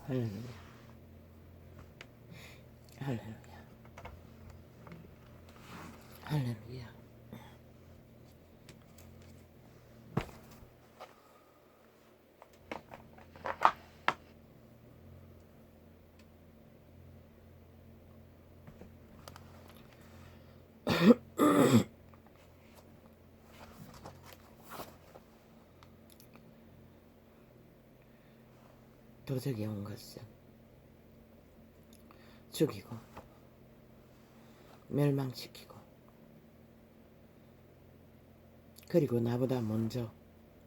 할렐루야. 할렐루야. 할렐루야. 도적이 온 것은 죽이고 멸망시키고 그리고 나보다 먼저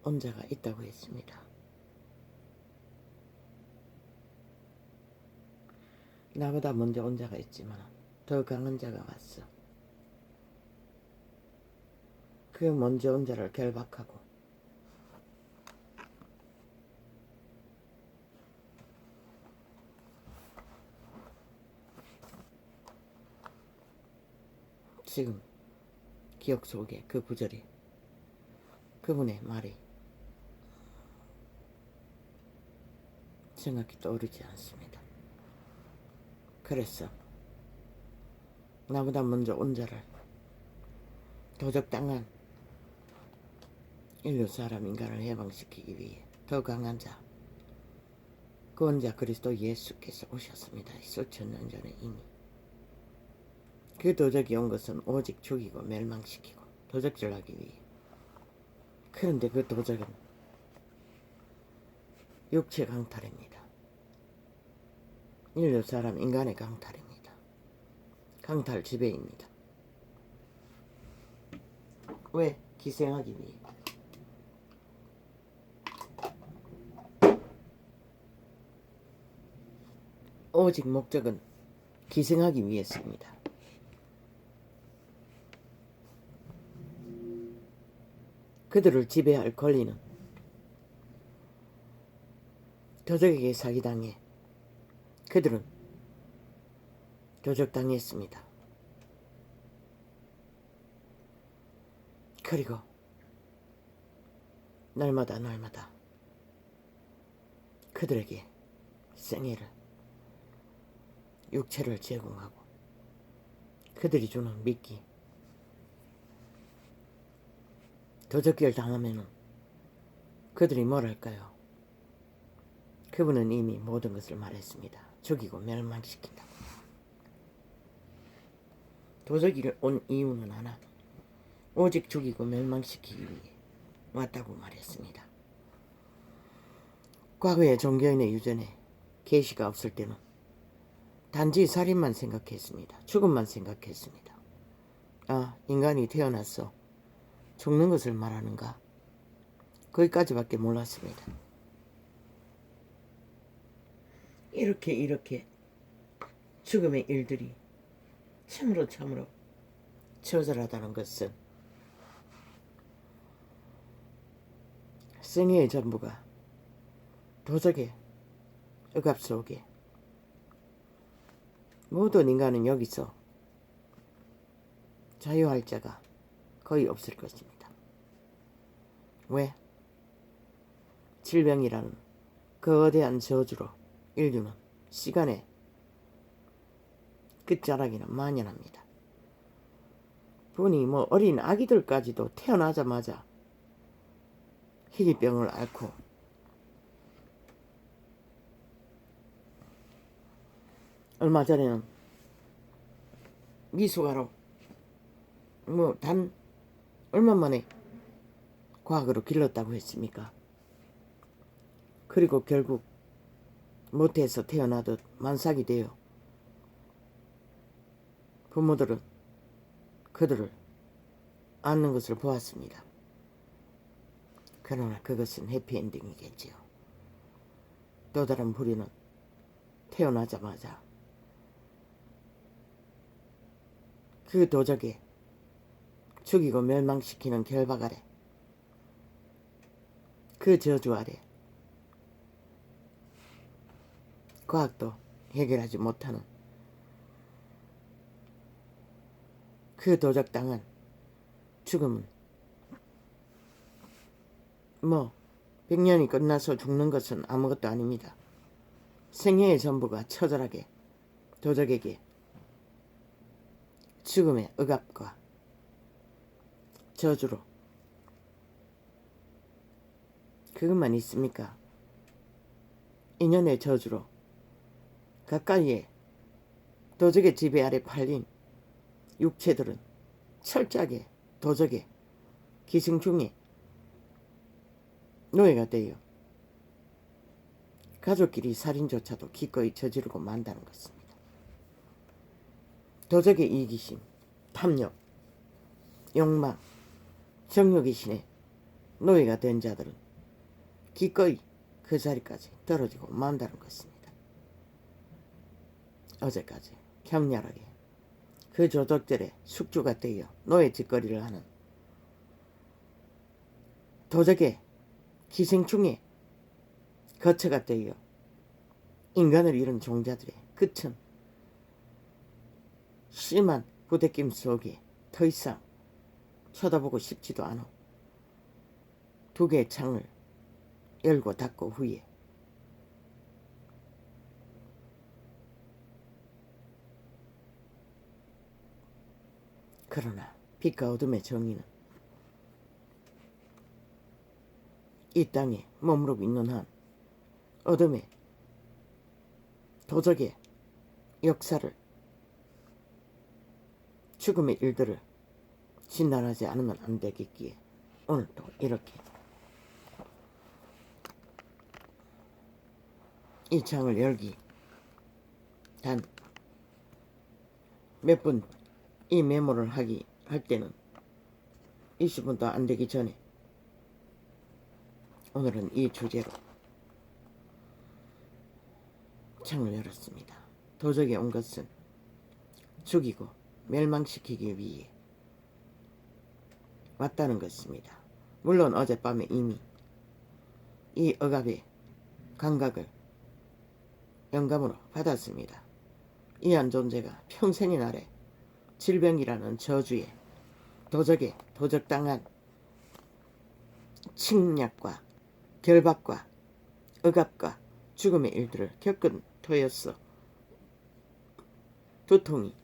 온 자가 있다고 했습니다. 나보다 먼저 온 자가 있지만 더 강한 자가 왔어. 그 먼저 온 자를 결박하고 지금 기억 속에 그 구절이 그분의 말이 생각이 떠오르지 않습니다. 그래서 나보다 먼저 온 자를 도적당한 인류 사람 인간을 해방시키기 위해 더 강한 자, 구원자 그리스도 예수께서 오셨습니다. 수천 년 전에 이미. 그 도적이 온 것은 오직 죽이고 멸망시키고 도적질하기 위해. 그런데 그 도적은 육체 강탈입니다. 인류 사람 인간의 강탈입니다. 강탈 지배입니다. 왜? 기생하기 위해. 오직 목적은 기생하기 위해서입니다. 그들을 지배할 권리는 도적에게 사기당해 그들은 도적당했습니다. 그리고 날마다 그들에게 생애를 육체를 제공하고 그들이 주는 미끼 도적질 당하면은 그들이 뭘 할까요? 그분은 이미 모든 것을 말했습니다. 죽이고 멸망시킨다. 도적이 온 이유는 하나, 오직 죽이고 멸망시키기 위해 왔다고 말했습니다. 과거의 종교인의 유전에 계시가 없을 때는 단지 살인만 생각했습니다. 죽음만 생각했습니다. 아, 인간이 태어나서 죽는 것을 말하는가? 거기까지밖에 몰랐습니다. 이렇게 죽음의 일들이 참으로 처절하다는 것은 생애의 전부가 도적의 억압 속에 모든 인간은 여기서 자유할 자가 거의 없을 것입니다. 왜? 질병이라는 거대한 저주로 인류는 시간의 끝자락에는 만연합니다. 보니 어린 아기들까지도 태어나자마자 희귀병을 앓고 얼마 전에는 미숙아로 단 얼마 만에 과학으로 길렀다고 했습니까? 그리고 결국 모태에서 태어나듯 만삭이 되어 부모들은 그들을 안는 것을 보았습니다. 그러나 그것은 해피엔딩이겠지요. 또 다른 부류는 태어나자마자 그 도적에 죽이고 멸망시키는 결박 아래, 그 저주 아래 과학도 해결하지 못하는 그 도적당한 죽음은 100년이 끝나서 죽는 것은 아무것도 아닙니다. 생애의 전부가 처절하게 도적에게 죽음의 억압과 저주로 그것만 있습니까? 인연의 저주로 가까이에 도적의 지배 아래 팔린 육체들은 철저하게 도적의 기생충의 노예가 되어 가족끼리 살인조차도 기꺼이 저지르고 만다는 것입니다. 도적의 이기심, 탐욕, 욕망, 정욕의 신의 노예가 된 자들은 기꺼이 그 자리까지 떨어지고 만다는 것입니다. 어제까지 격렬하게 그 조적들의 숙주가 되어 노예 짓거리를 하는 도적의 기생충의 거처가 되어 인간을 잃은 종자들의 끝은 심한 부대낌 속에 더 이상 쳐다보고 싶지도 않아 두 개의 창을 열고 닫고 후에 그러나 빛과 어둠의 정의는 이 땅에 머무르고 있는 한 어둠의 도적의 역사를 죽음의 일들을 진단하지 않으면 안 되겠기에 오늘 또 이렇게 이 창을 열기 단 몇 분 이 메모를 할 때는 20분도 안 되기 전에 오늘은 이 주제로 창을 열었습니다. 도적이 온 것은 죽이고 멸망시키기 위해 왔다는 것입니다. 물론 어젯밤에 이미 이 억압의 감각을 영감으로 받았습니다. 이한 존재가 평생의 날에 질병이라는 저주에 도적당한 침략과 결박과 억압과 죽음의 일들을 겪은 터였어. 두통이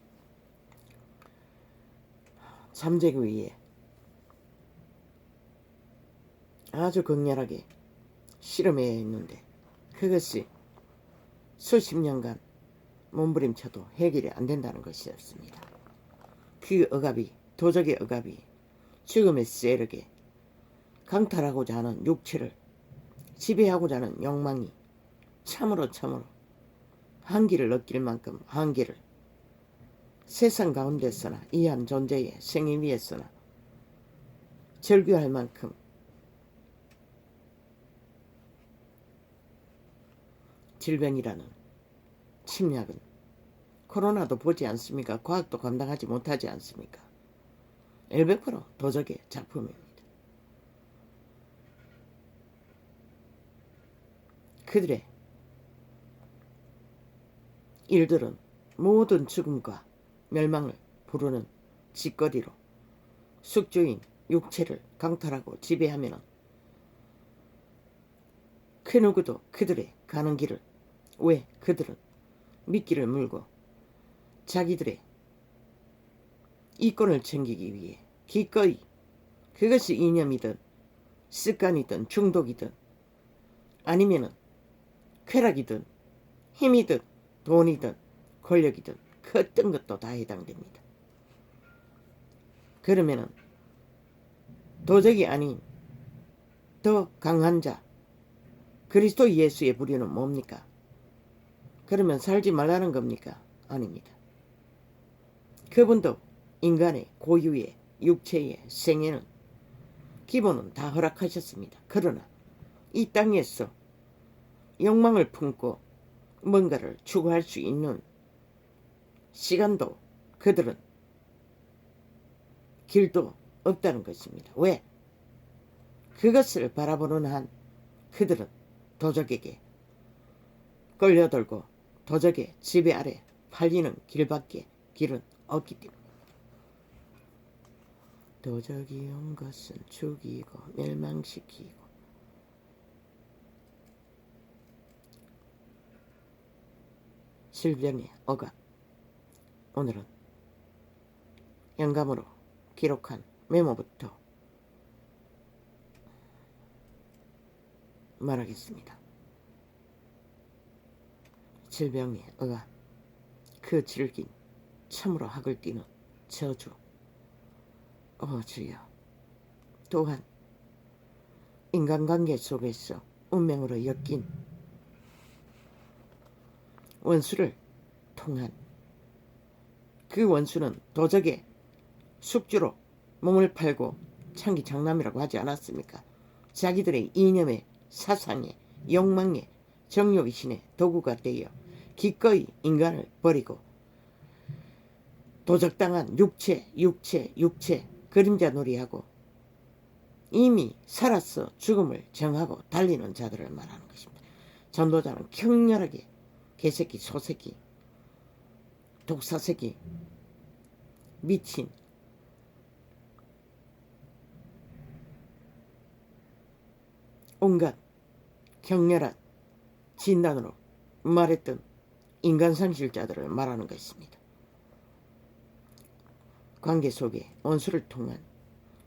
잠재기 위해 아주 극렬하게 실험해야 했는데 그것이 수십 년간 몸부림쳐도 해결이 안 된다는 것이었습니다. 그 억압이 도적의 억압이 죽음의 세력에 강탈하고자 하는 육체를 지배하고자 하는 욕망이 참으로 한기를 느낄 만큼 한기를 세상 가운데서나 이한 존재의 생애 위에서나 절규할 만큼 질병이라는 침략은 코로나도 보지 않습니까? 과학도 감당하지 못하지 않습니까? 100% 도적의 작품입니다. 그들의 일들은 모든 죽음과 멸망을 부르는 짓거리로 숙주인 육체를 강탈하고 지배하면 그 누구도 그들의 가는 길을 왜 그들은 미끼를 물고 자기들의 이권을 챙기기 위해 기꺼이 그것이 이념이든 습관이든 중독이든 아니면은 쾌락이든 힘이든 돈이든 권력이든 그 어떤 것도 다 해당됩니다. 그러면은 도적이 아닌 더 강한 자 그리스도 예수의 부류는 뭡니까? 그러면 살지 말라는 겁니까? 아닙니다. 그분도 인간의 고유의 육체의 생애는 기본은 다 허락하셨습니다. 그러나 이 땅에서 욕망을 품고 뭔가를 추구할 수 있는 시간도 그들은 길도 없다는 것입니다. 왜? 그것을 바라보는 한 그들은 도적에게 끌려들고 도적의 지배 아래 팔리는 길밖에 길은 없기 때문입니다. 도적이 온 것은 죽이고 멸망시키고 질병의 억압. 오늘은 영감으로 기록한 메모부터 말하겠습니다. 질병의 억압, 그 질긴 참으로 학을 띠는 저주. 주여. 또한 인간관계 속에서 운명으로 엮인 원수를 통한 그 원수는 도적의 숙주로 몸을 팔고 창기 장남이라고 하지 않았습니까? 자기들의 이념의 사상의 욕망의 정욕의 신의 도구가 되어 기꺼이 인간을 버리고 도적당한 육체 그림자 놀이하고 이미 살아서 죽음을 정하고 달리는 자들을 말하는 것입니다. 전도자는 격렬하게 개새끼, 소새끼, 독사새끼, 미친, 온갖 격렬한 진단으로 말했던 인간상실자들을 말하는 것입니다. 관계 속에 원수를 통한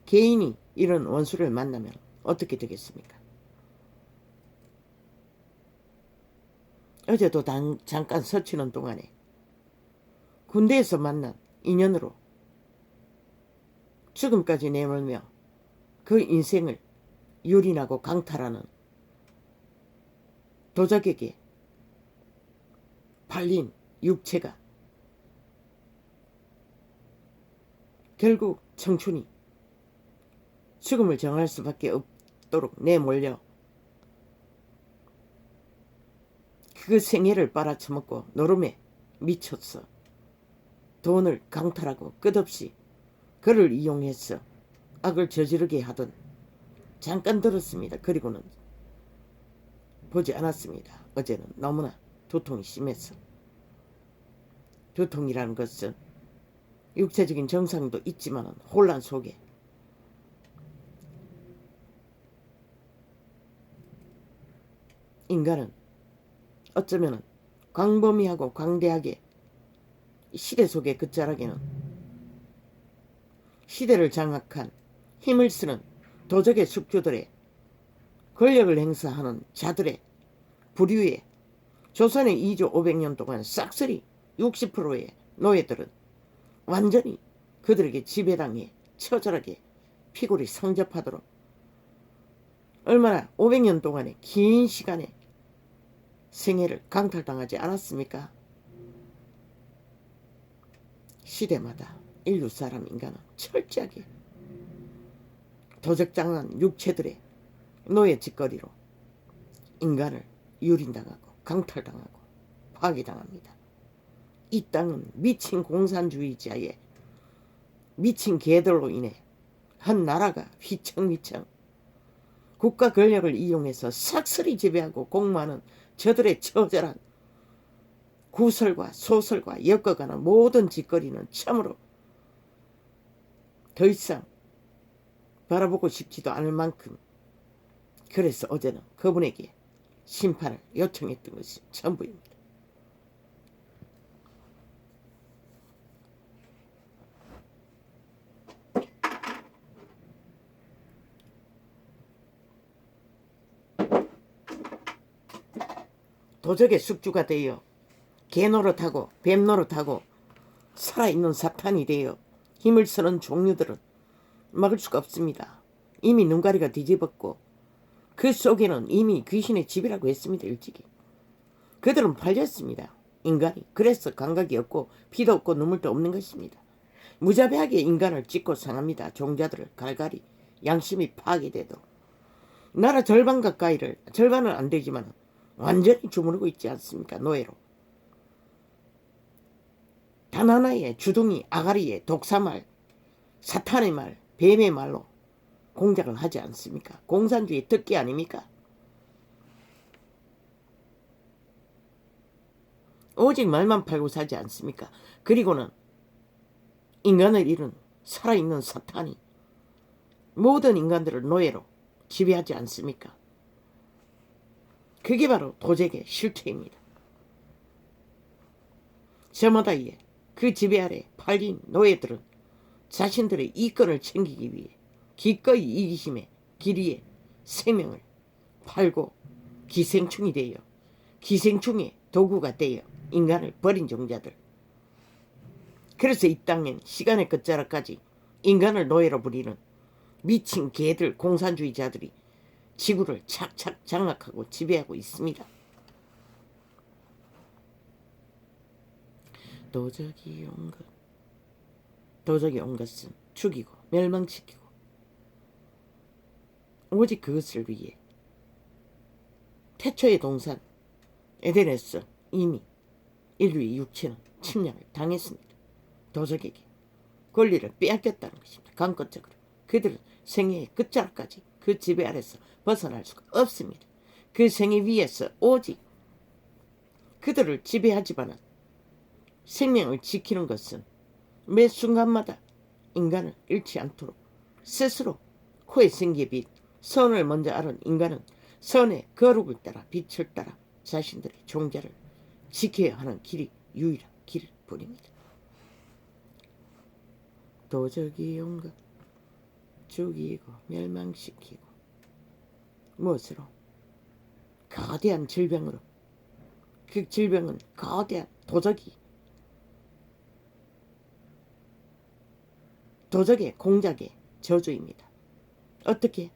개인이 이런 원수를 만나면 어떻게 되겠습니까? 어제도 잠깐 서치는 동안에 군대에서 만난 인연으로 죽음까지 내몰며 그 인생을 유린하고 강탈하는 도적에게 팔린 육체가 결국 청춘이 죽음을 정할 수밖에 없도록 내몰려 그 생애를 빨아쳐먹고 노름에 미쳤어. 돈을 강탈하고 끝없이 그를 이용해서 악을 저지르게 하던 잠깐 들었습니다. 그리고는 보지 않았습니다. 어제는 너무나 두통이 심해서. 두통이라는 것은 육체적인 정상도 있지만 혼란 속에 인간은 어쩌면 광범위하고 광대하게 시대 속의 끝자락에는 시대를 장악한 힘을 쓰는 도적의 숙주들의 권력을 행사하는 자들의 부류에 조선의 2조 500년 동안 싹쓸이 60%의 노예들은 완전히 그들에게 지배당해 처절하게 피골이 성접하도록 얼마나 500년 동안의 긴 시간에 생애를 강탈당하지 않았습니까? 시대마다 인류 사람 인간은 철저하게 도적장한 육체들의 노예 짓거리로 인간을 유린당하고 강탈당하고 파괴당합니다. 이 땅은 미친 공산주의자의 미친 개들로 인해 한 나라가 휘청휘청 국가 권력을 이용해서 싹쓸이 지배하고 공모하는 저들의 처절한 구설과 소설과 엮어가는 모든 짓거리는 참으로 더 이상 바라보고 싶지도 않을 만큼, 그래서 어제는 그분에게 심판을 요청했던 것이 전부입니다. 도적의 숙주가 되어 개노릇하고 뱀노릇하고 살아있는 사탄이 되어 힘을 쓰는 종류들은 막을 수가 없습니다. 이미 눈가리가 뒤집었고 그 속에는 이미 귀신의 집이라고 했습니다. 일찍이 그들은 팔렸습니다. 인간이 그래서 감각이 없고 피도 없고 눈물도 없는 것입니다. 무자비하게 인간을 찢고 상합니다. 종자들을 갈갈이 양심이 파괴돼도 나라 절반 가까이를, 절반은 안 되지만 완전히 주무르고 있지 않습니까? 노예로. 단 하나의 주둥이 아가리의 독사말, 사탄의 말, 뱀의 말로 공작을 하지 않습니까? 공산주의 특기 아닙니까? 오직 말만 팔고 사지 않습니까? 그리고는 인간을 잃은 살아있는 사탄이 모든 인간들을 노예로 지배하지 않습니까? 그게 바로 도적의 실체입니다. 저마다의 그 지배 아래 팔린 노예들은 자신들의 이권을 챙기기 위해 기꺼이 이기심의 길이에 생명을 팔고 기생충이 되어 기생충의 도구가 되어 인간을 버린 종자들. 그래서 이 땅엔 시간의 끝자락까지 인간을 노예로 부리는 미친 개들 공산주의자들이 지구를 착착 장악하고 지배하고 있습니다. 도적이 온 것은 죽이고 멸망시키고 오직 그것을 위해 태초의 동산 에덴에서 이미 인류의 육체는 침략을 당했습니다. 도적에게 권리를 빼앗겼다는 것입니다. 강권적으로 그들은 생애의 끝자락까지 그 지배 아래서 벗어날 수가 없습니다. 그 생애 위에서 오직 그들을 지배하지만은 생명을 지키는 것은 매 순간마다 인간을 잃지 않도록 스스로 코에 생기에 빛 선을 먼저 알은 인간은 선의 거룩을 따라 빛을 따라 자신들의 종자를 지켜야 하는 길이 유일한 길일 뿐입니다. 도적이 온 것 죽이고 멸망시키고 무엇으로? 거대한 질병으로. 그 질병은 거대한 도적의 공작의 저주입니다. 어떻게?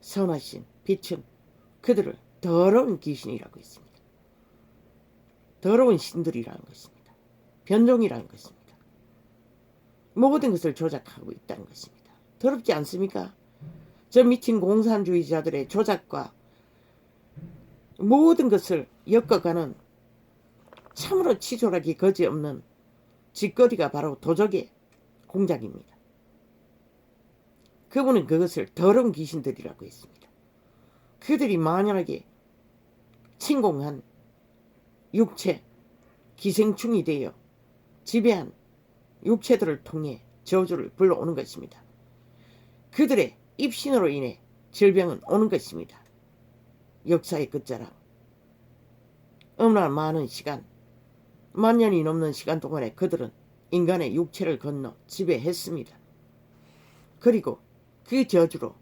선하신 빛은 그들을 더러운 귀신이라고 했습니다. 더러운 신들이라는 것입니다. 변종이라는 것입니다. 모든 것을 조작하고 있다는 것입니다. 더럽지 않습니까? 저 미친 공산주의자들의 조작과 모든 것을 엮어가는 참으로 치졸하기 거지없는 짓거리가 바로 도적의 공작입니다. 그분은 그것을 더러운 귀신들이라고 했습니다. 그들이 만연하게 침공한 육체, 기생충이 되어 지배한 육체들을 통해 저주를 불러오는 것입니다. 그들의 입신으로 인해 질병은 오는 것입니다. 역사의 끝자락. 얼마나 많은 시간, 만년이 넘는 시간 동안에 그들은 인간의 육체를 건너 지배했습니다. 그리고 그 저주로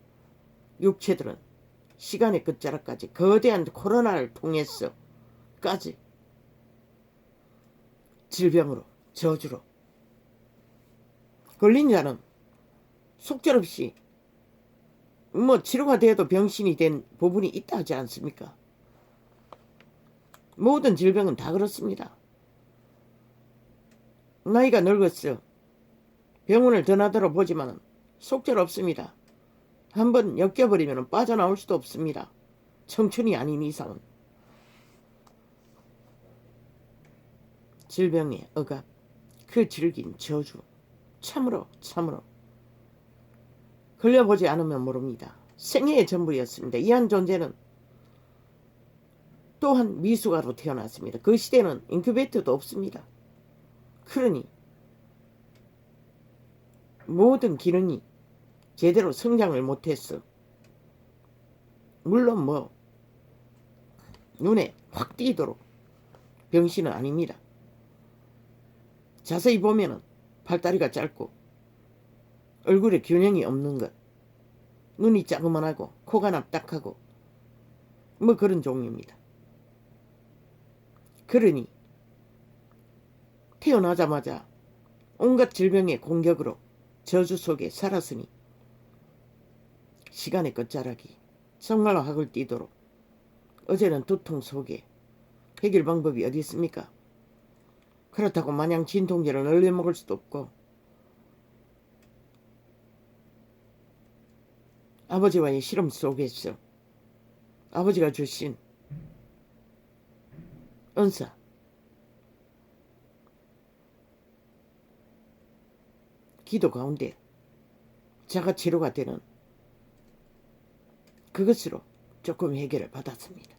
육체들은 시간의 끝자락까지 거대한 코로나를 통해서까지 질병으로 저주로 걸린 자는 속절없이 치료가 돼도 병신이 된 부분이 있다 하지 않습니까? 모든 질병은 다 그렇습니다. 나이가 늙었어. 병원을 드나들어 보지만 속절없습니다. 한번 엮여버리면 빠져나올 수도 없습니다. 청춘이 아닌 이상은. 질병의 억압, 그 질긴 저주, 참으로 걸려보지 않으면 모릅니다. 생애의 전부였습니다. 이한 존재는 또한 미숙아로 태어났습니다. 그 시대는 인큐베이터도 없습니다. 그러니 모든 기능이 제대로 성장을 못했어. 물론 눈에 확 띄도록 병신은 아닙니다. 자세히 보면은 팔다리가 짧고 얼굴에 균형이 없는 것, 눈이 자그만하고 코가 납작하고 그런 종류입니다. 그러니 태어나자마자 온갖 질병의 공격으로 저주 속에 살았으니 시간의 끝자락이 정말로 학을 띠도록 어제는 두통 속에 해결 방법이 어디 있습니까? 그렇다고 마냥 진통제를 얼려 먹을 수도 없고 아버지와의 실험 속에서 아버지가 주신 은사 기도 가운데 자가 치료가 되는 그것으로 조금 해결을 받았습니다.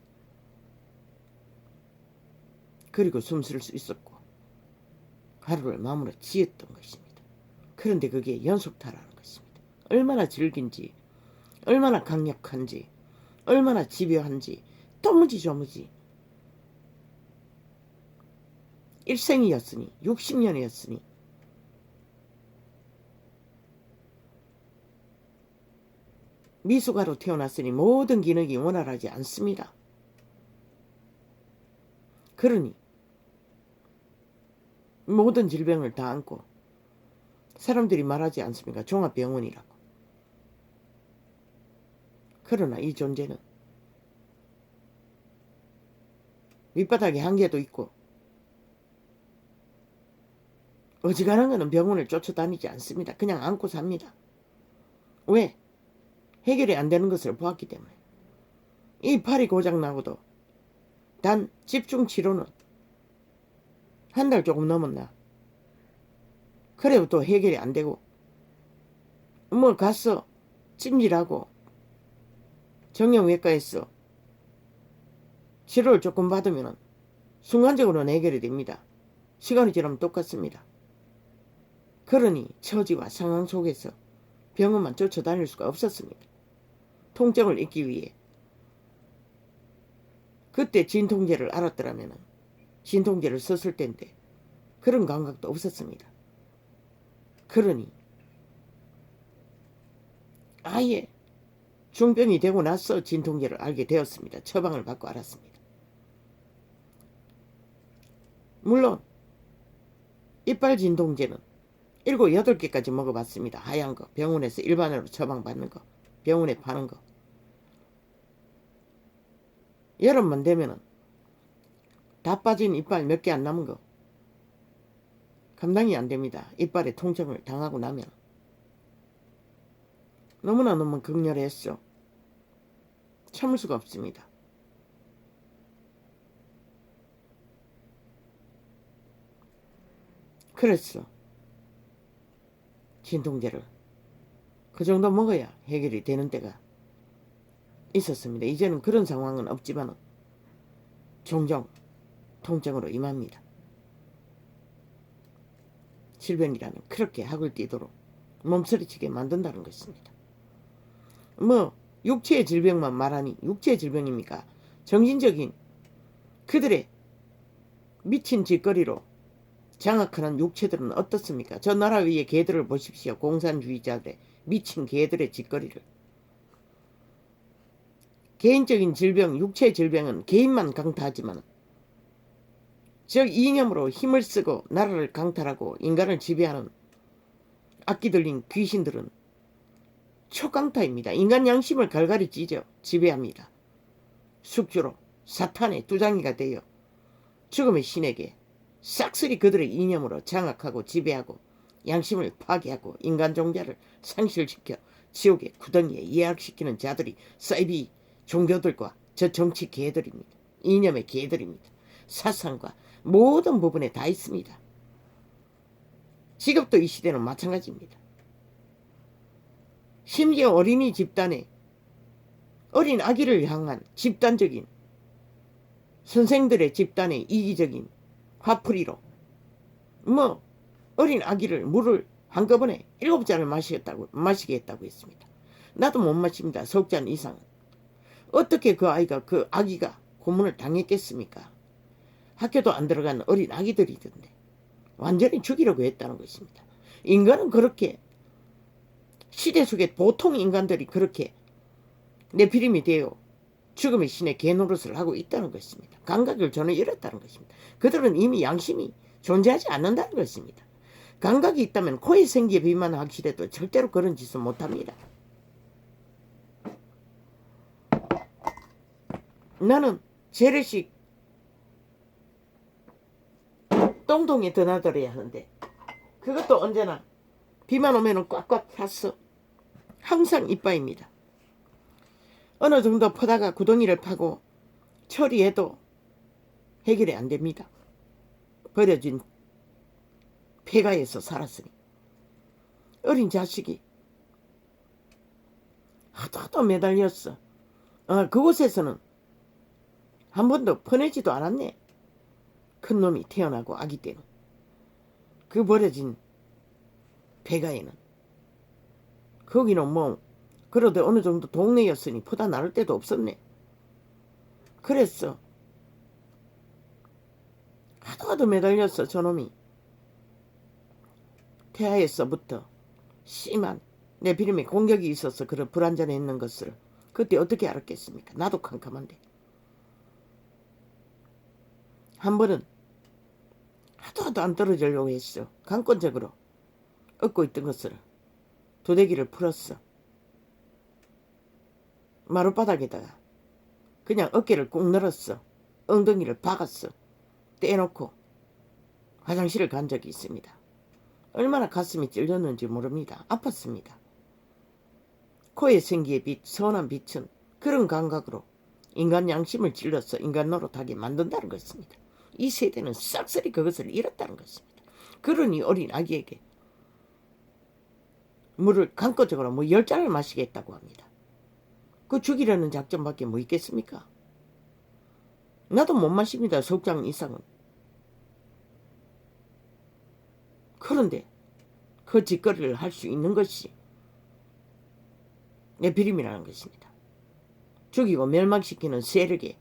그리고 숨쉴 수 있었고 하루를 마무리 지었던 것입니다. 그런데 그게 연속타라는 것입니다. 얼마나 질긴지, 얼마나 강력한지, 얼마나 집요한지, 또무지 조무지 일생이었으니 60년이었으니 미숙아로 태어났으니 모든 기능이 원활하지 않습니다. 그러니 모든 질병을 다 안고 사람들이 말하지 않습니까? 종합병원이라고. 그러나 이 존재는 밑바닥에 한계도 있고 어지간한 거는 병원을 쫓아다니지 않습니다. 그냥 안고 삽니다. 왜? 해결이 안 되는 것을 보았기 때문에. 이 팔이 고장나고도 단 집중치료는 한 달 조금 넘었나. 그래도 또 해결이 안 되고 뭐 가서 찜질하고 정형외과에서 치료를 조금 받으면 순간적으로는 해결이 됩니다. 시간이 지나면 똑같습니다. 그러니 처지와 상황 속에서 병원만 쫓아다닐 수가 없었습니다. 통증을 잊기 위해. 그때 진통제를 알았더라면 진통제를 썼을 텐데 그런 감각도 없었습니다. 그러니 아예 중병이 되고 나서 진통제를 알게 되었습니다. 처방을 받고 알았습니다. 물론 이빨 진통제는 7, 8개까지 먹어봤습니다. 하얀 거, 병원에서 일반으로 처방받는 거, 병원에 파는 거. 여름만 되면은 다 빠진 이빨 몇 개 안 남은 거 감당이 안 됩니다. 이빨에 통증을 당하고 나면. 너무나 너무 극렬했죠. 참을 수가 없습니다. 그랬어. 진통제를 그 정도 먹어야 해결이 되는 때가 있었습니다. 이제는 그런 상황은 없지만 종종 통증으로 임합니다. 질병이라는 그렇게 학을 띠도록 몸서리치게 만든다는 것입니다. 뭐 육체의 질병만 말하니 육체의 질병입니까? 정신적인 그들의 미친 짓거리로 장악하는 육체들은 어떻습니까? 저 나라 위의 개들을 보십시오. 공산주의자들의 미친 개들의 짓거리를. 개인적인 질병, 육체의 질병은 개인만 강타하지만 즉 이념으로 힘을 쓰고 나라를 강탈하고 인간을 지배하는 악기 들린 귀신들은 초강타입니다. 인간 양심을 갈갈이 찢어 지배합니다. 숙주로 사탄의 두장이가 되어 죽음의 신에게 싹쓸이 그들의 이념으로 장악하고 지배하고 양심을 파괴하고 인간 종자를 상실시켜 지옥의 구덩이에 예약시키는 자들이 사이비 종교들과 저 정치 개들입니다. 이념의 개들입니다. 사상과 모든 부분에 다 있습니다. 직업도 이 시대는 마찬가지입니다. 심지어 어린이 집단에 어린 아기를 향한 집단적인 선생들의 집단의 이기적인 화풀이로 뭐 어린 아기를 물을 한꺼번에 7잔을 마시게 했다고 했습니다. 나도 못 마십니다. 석 잔 이상은. 어떻게 그 아기가 고문을 당했겠습니까? 학교도 안 들어간 어린 아기들이던데 완전히 죽이려고 했다는 것입니다. 인간은 그렇게 시대 속에 보통 인간들이 그렇게 내피림이 되어 죽음의 신의 개노릇을 하고 있다는 것입니다. 감각을 저는 잃었다는 것입니다. 그들은 이미 양심이 존재하지 않는다는 것입니다. 감각이 있다면 코에 생기에 비만 확실해도 절대로 그런 짓을 못합니다. 나는 재래식 똥통에 드나들어야 하는데 그것도 언제나 비만 오면은 꽉꽉 찼어. 항상 이빠입니다. 어느 정도 퍼다가 구덩이를 파고 처리해도 해결이 안 됩니다. 버려진 폐가에서 살았으니. 어린 자식이 하도 매달렸어. 그곳에서는 한 번도 퍼내지도 않았네. 큰 놈이 태어나고 아기 때는. 그 버려진 폐가에는. 거기는 뭐 그래도 어느 정도 동네였으니 포다 나를 데도 없었네. 그랬어. 하도 매달렸어. 저놈이 태아에서부터 심한 내 비름에 공격이 있어서 그런 불안전했는 것을 그때 어떻게 알았겠습니까? 나도 캄캄한데. 한 번은 하도 안 떨어지려고 했어. 강권적으로 얻고 있던 것을 도대기를 풀었어. 마룻바닥에다가 그냥 어깨를 꾹 늘었어. 엉덩이를 박았어. 떼놓고 화장실을 간 적이 있습니다. 얼마나 가슴이 찔렸는지 모릅니다. 아팠습니다. 코에 생기의 빛, 선한 빛은 그런 감각으로 인간 양심을 찔러서 인간 노릇하게 만든다는 것입니다. 이 세대는 싹쓸이 그것을 잃었다는 것입니다. 그러니 어린 아기에게 물을 강권적으로 10잔을 마시겠다고 합니다. 그 죽이려는 작전밖에 뭐 있겠습니까? 나도 못 마십니다. 석장 이상은. 그런데 그 짓거리를 할 수 있는 것이 내 비림이라는 것입니다. 죽이고 멸망시키는 세력의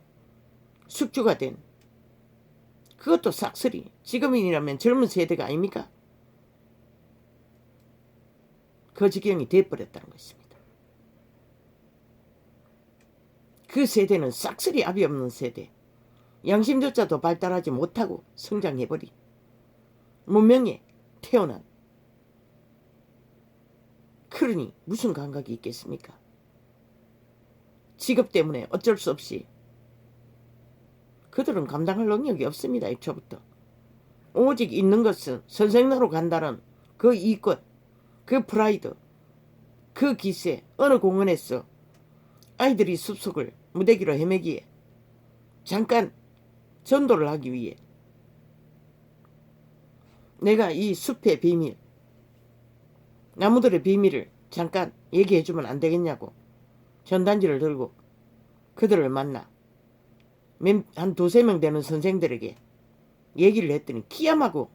숙주가 된 그것도 싹쓸이 지금이라면 젊은 세대가 아닙니까? 그 지경이 돼버렸다는 것입니다. 그 세대는 싹쓸이 압이 없는 세대, 양심조차도 발달하지 못하고 성장해버린 문명에 태어난, 그러니 무슨 감각이 있겠습니까? 직업 때문에 어쩔 수 없이 그들은 감당할 능력이 없습니다. 애초부터. 오직 있는 것은 선생로로 간다는 그 이권, 그 프라이드, 그 기세, 어느 공원에서 아이들이 숲속을 무대기로 헤매기에 잠깐 전도를 하기 위해 내가 이 숲의 비밀, 나무들의 비밀을 잠깐 얘기해주면 안 되겠냐고 전단지를 들고 그들을 만나 한 2~3명 되는 선생들에게 얘기를 했더니 기암하고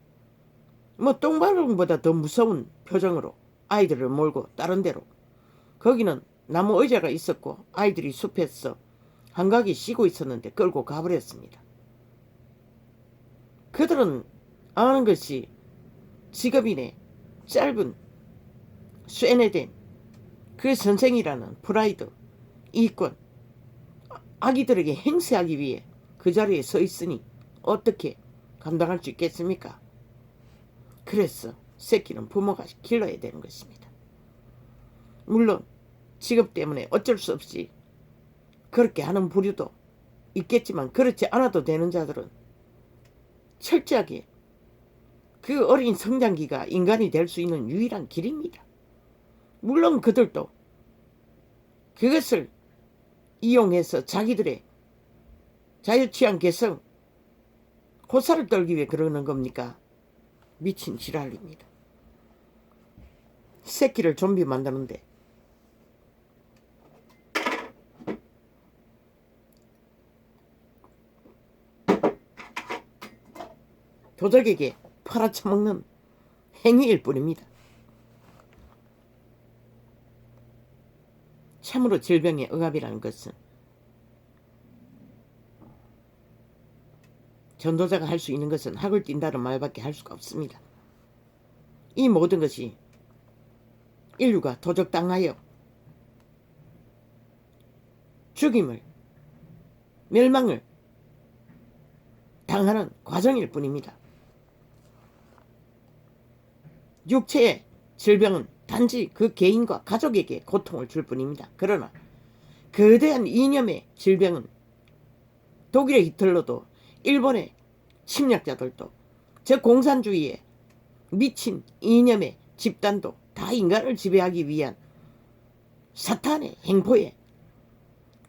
똥바롱보다 더 무서운 표정으로 아이들을 몰고 다른 데로, 거기는 나무 의자가 있었고 아이들이 숲에서 한가하게 쉬고 있었는데 끌고 가버렸습니다. 그들은 아는 것이 직업인의 짧은 쇠뇌된 그 선생이라는 프라이드, 이권, 아기들에게 행세하기 위해 그 자리에 서 있으니 어떻게 감당할 수 있겠습니까? 그래서 새끼는 부모가 길러야 되는 것입니다. 물론 직업 때문에 어쩔 수 없이 그렇게 하는 부류도 있겠지만 그렇지 않아도 되는 자들은 철저하게 그 어린 성장기가 인간이 될 수 있는 유일한 길입니다. 물론 그들도 그것을 이용해서 자기들의 자유취한 개성, 호사를 떨기 위해 그러는 겁니까? 미친 지랄입니다. 새끼를 좀비 만드는데 도적에게 팔아쳐먹는 행위일 뿐입니다. 참으로 질병의 억압이라는 것은 전도자가 할 수 있는 것은 학을 띈다는 말밖에 할 수가 없습니다. 이 모든 것이 인류가 도적당하여 죽임을, 멸망을 당하는 과정일 뿐입니다. 육체의 질병은 단지 그 개인과 가족에게 고통을 줄 뿐입니다. 그러나 거대한 이념의 질병은 독일의 히틀러도, 일본의 침략자들도, 저 공산주의의 미친 이념의 집단도 다 인간을 지배하기 위한 사탄의 행포에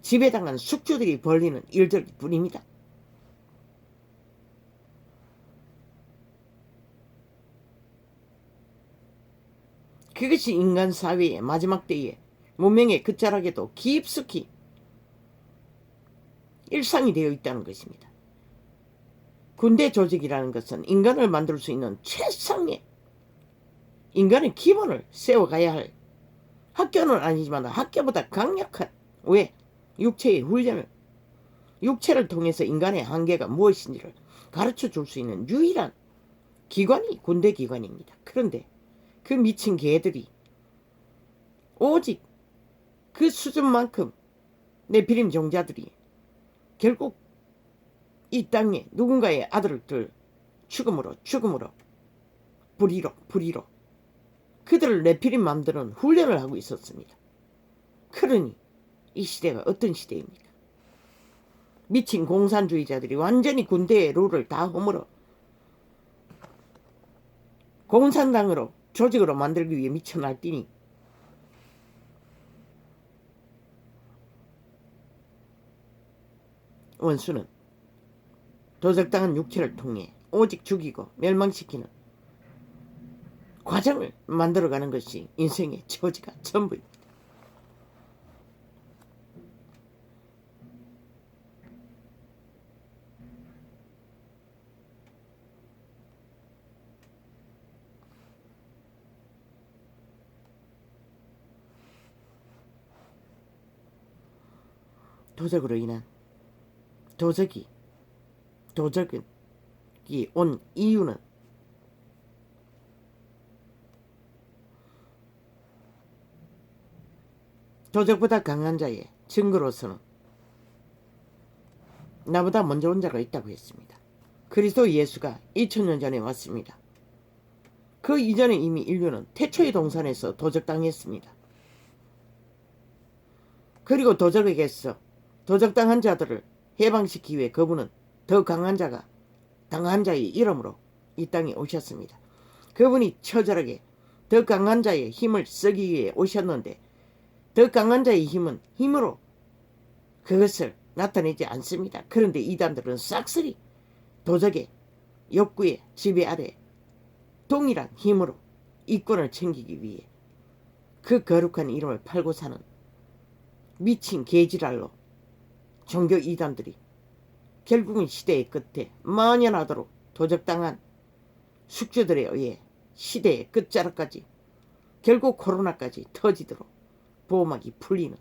지배당한 숙주들이 벌리는 일들 뿐입니다. 그것이 인간 사회의 마지막 때에 문명의 끝자락에도 깊숙이 일상이 되어 있다는 것입니다. 군대 조직이라는 것은 인간을 만들 수 있는 최상의 인간의 기본을 세워가야 할, 학교는 아니지만 학교보다 강력한, 왜? 육체의 훈련을, 육체를 통해서 인간의 한계가 무엇인지를 가르쳐 줄 수 있는 유일한 기관이 군대 기관입니다. 그런데 그 미친 개들이 오직 그 수준만큼 네피림 종자들이 결국 이 땅에 누군가의 아들들 죽음으로 불의로 그들을 네피림 맘들은 훈련을 하고 있었습니다. 그러니 이 시대가 어떤 시대입니까? 미친 공산주의자들이 완전히 군대의 룰을 다 허물어 공산당으로 조직으로 만들기 위해 미쳐 날뛰니 원수는 도적당한 육체를 통해 오직 죽이고 멸망시키는 과정을 만들어가는 것이 인생의 처지가 전부입니다. 도적으로 인한 도적이 온 이유는 도적보다 강한 자의 증거로서는 나보다 먼저 온 자가 있다고 했습니다. 그리스도 예수가 2000년 전에 왔습니다. 그 이전에 이미 인류는 태초의 동산에서 도적당했습니다. 그리고 도적에게서 도적당한 자들을 해방시키기 위해 그분은 더 강한 자의 이름으로 이 땅에 오셨습니다. 그분이 처절하게 더 강한 자의 힘을 쓰기 위해 오셨는데 더 강한 자의 힘은 힘으로 그것을 나타내지 않습니다. 그런데 이단들은 싹쓸이 도적의 욕구의 지배 아래 동일한 힘으로 이권을 챙기기 위해 그 거룩한 이름을 팔고 사는 미친 개지랄로 종교 이단들이 결국은 시대의 끝에 만연하도록 도적당한 숙주들에 의해 시대의 끝자락까지 결국 코로나까지 터지도록 보호막이 풀리는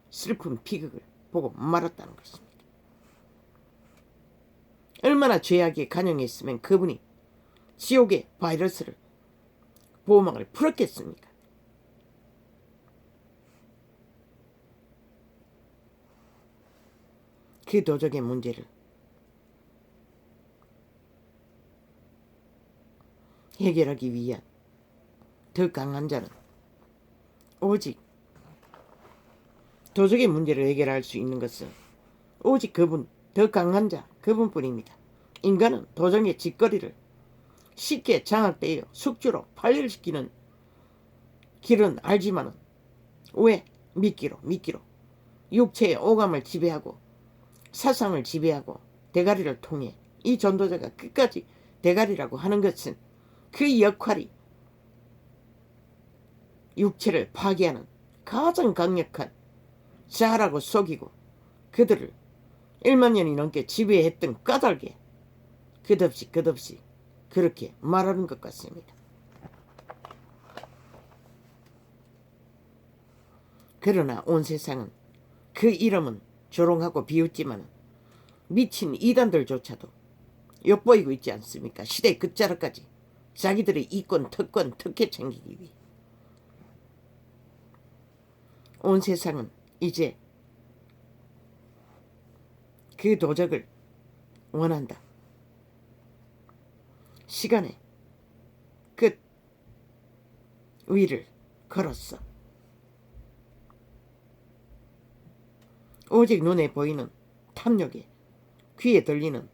슬픈 비극을 보고 말았다는 것입니다. 얼마나 죄악에 간영했으면 그분이 지옥의 바이러스를 보호막을 풀었겠습니까? 그 도적의 문제를 해결하기 위한 더 강한 자는 오직 도적의 문제를 해결할 수 있는 것은 오직 그분, 더 강한 자 그분뿐입니다. 인간은 도적의 짓거리를 쉽게 장악되어 숙주로 판례시키는 길은 알지만은 왜 미끼로 육체의 오감을 지배하고 사상을 지배하고 대가리를 통해 이 전도자가 끝까지 대가리라고 하는 것은 그 역할이 육체를 파괴하는 가장 강력한 자라고 속이고 그들을 1만 년이 넘게 지배했던 까닭에 끝없이 그렇게 말하는 것 같습니다. 그러나 온 세상은 그 이름은 조롱하고 비웃지만 미친 이단들조차도 엿보이고 있지 않습니까? 시대 끝자락까지 자기들의 이권, 특권, 특혜 챙기기 위해 온 세상은 이제 그 도적을 원한다. 시간의 끝 위를 걸었어. 오직 눈에 보이는 탐욕에 귀에 들리는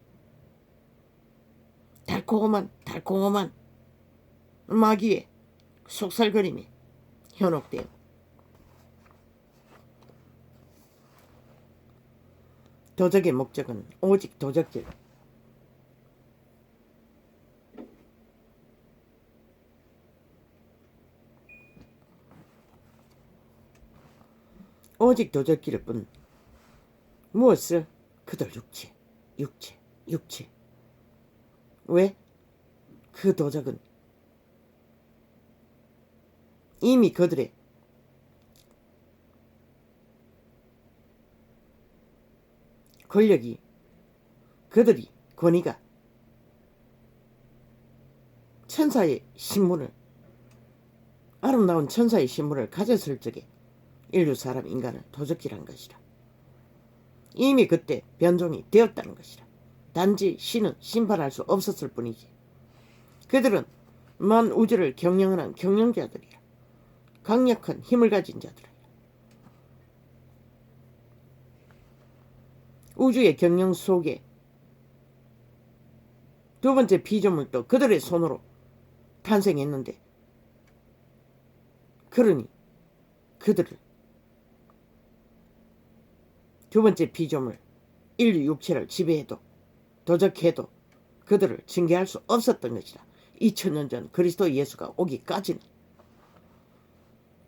달콤한 마귀의 속살거림에 현혹되어 도적의 목적은 오직 도적질, 오직 도적질일 뿐 무엇을 그들 육체 왜? 그 도적은 이미 그들의 권력이 그들이 권위가 천사의 신분을, 아름다운 천사의 신분을 가졌을 적에 인류 사람 인간을 도적질한 것이라. 이미 그때 변종이 되었다는 것이라. 단지 신은 심판할 수 없었을 뿐이지. 그들은 만 우주를 경영하는 경영자들이라. 강력한 힘을 가진 자들이라. 우주의 경영 속에 두 번째 피조물도 그들의 손으로 탄생했는데, 그러니 그들을, 두 번째 피조물 인류 육체를 지배해도 도적해도 그들을 징계할 수 없었던 것이다. 2000년 전 그리스도 예수가 오기까지는.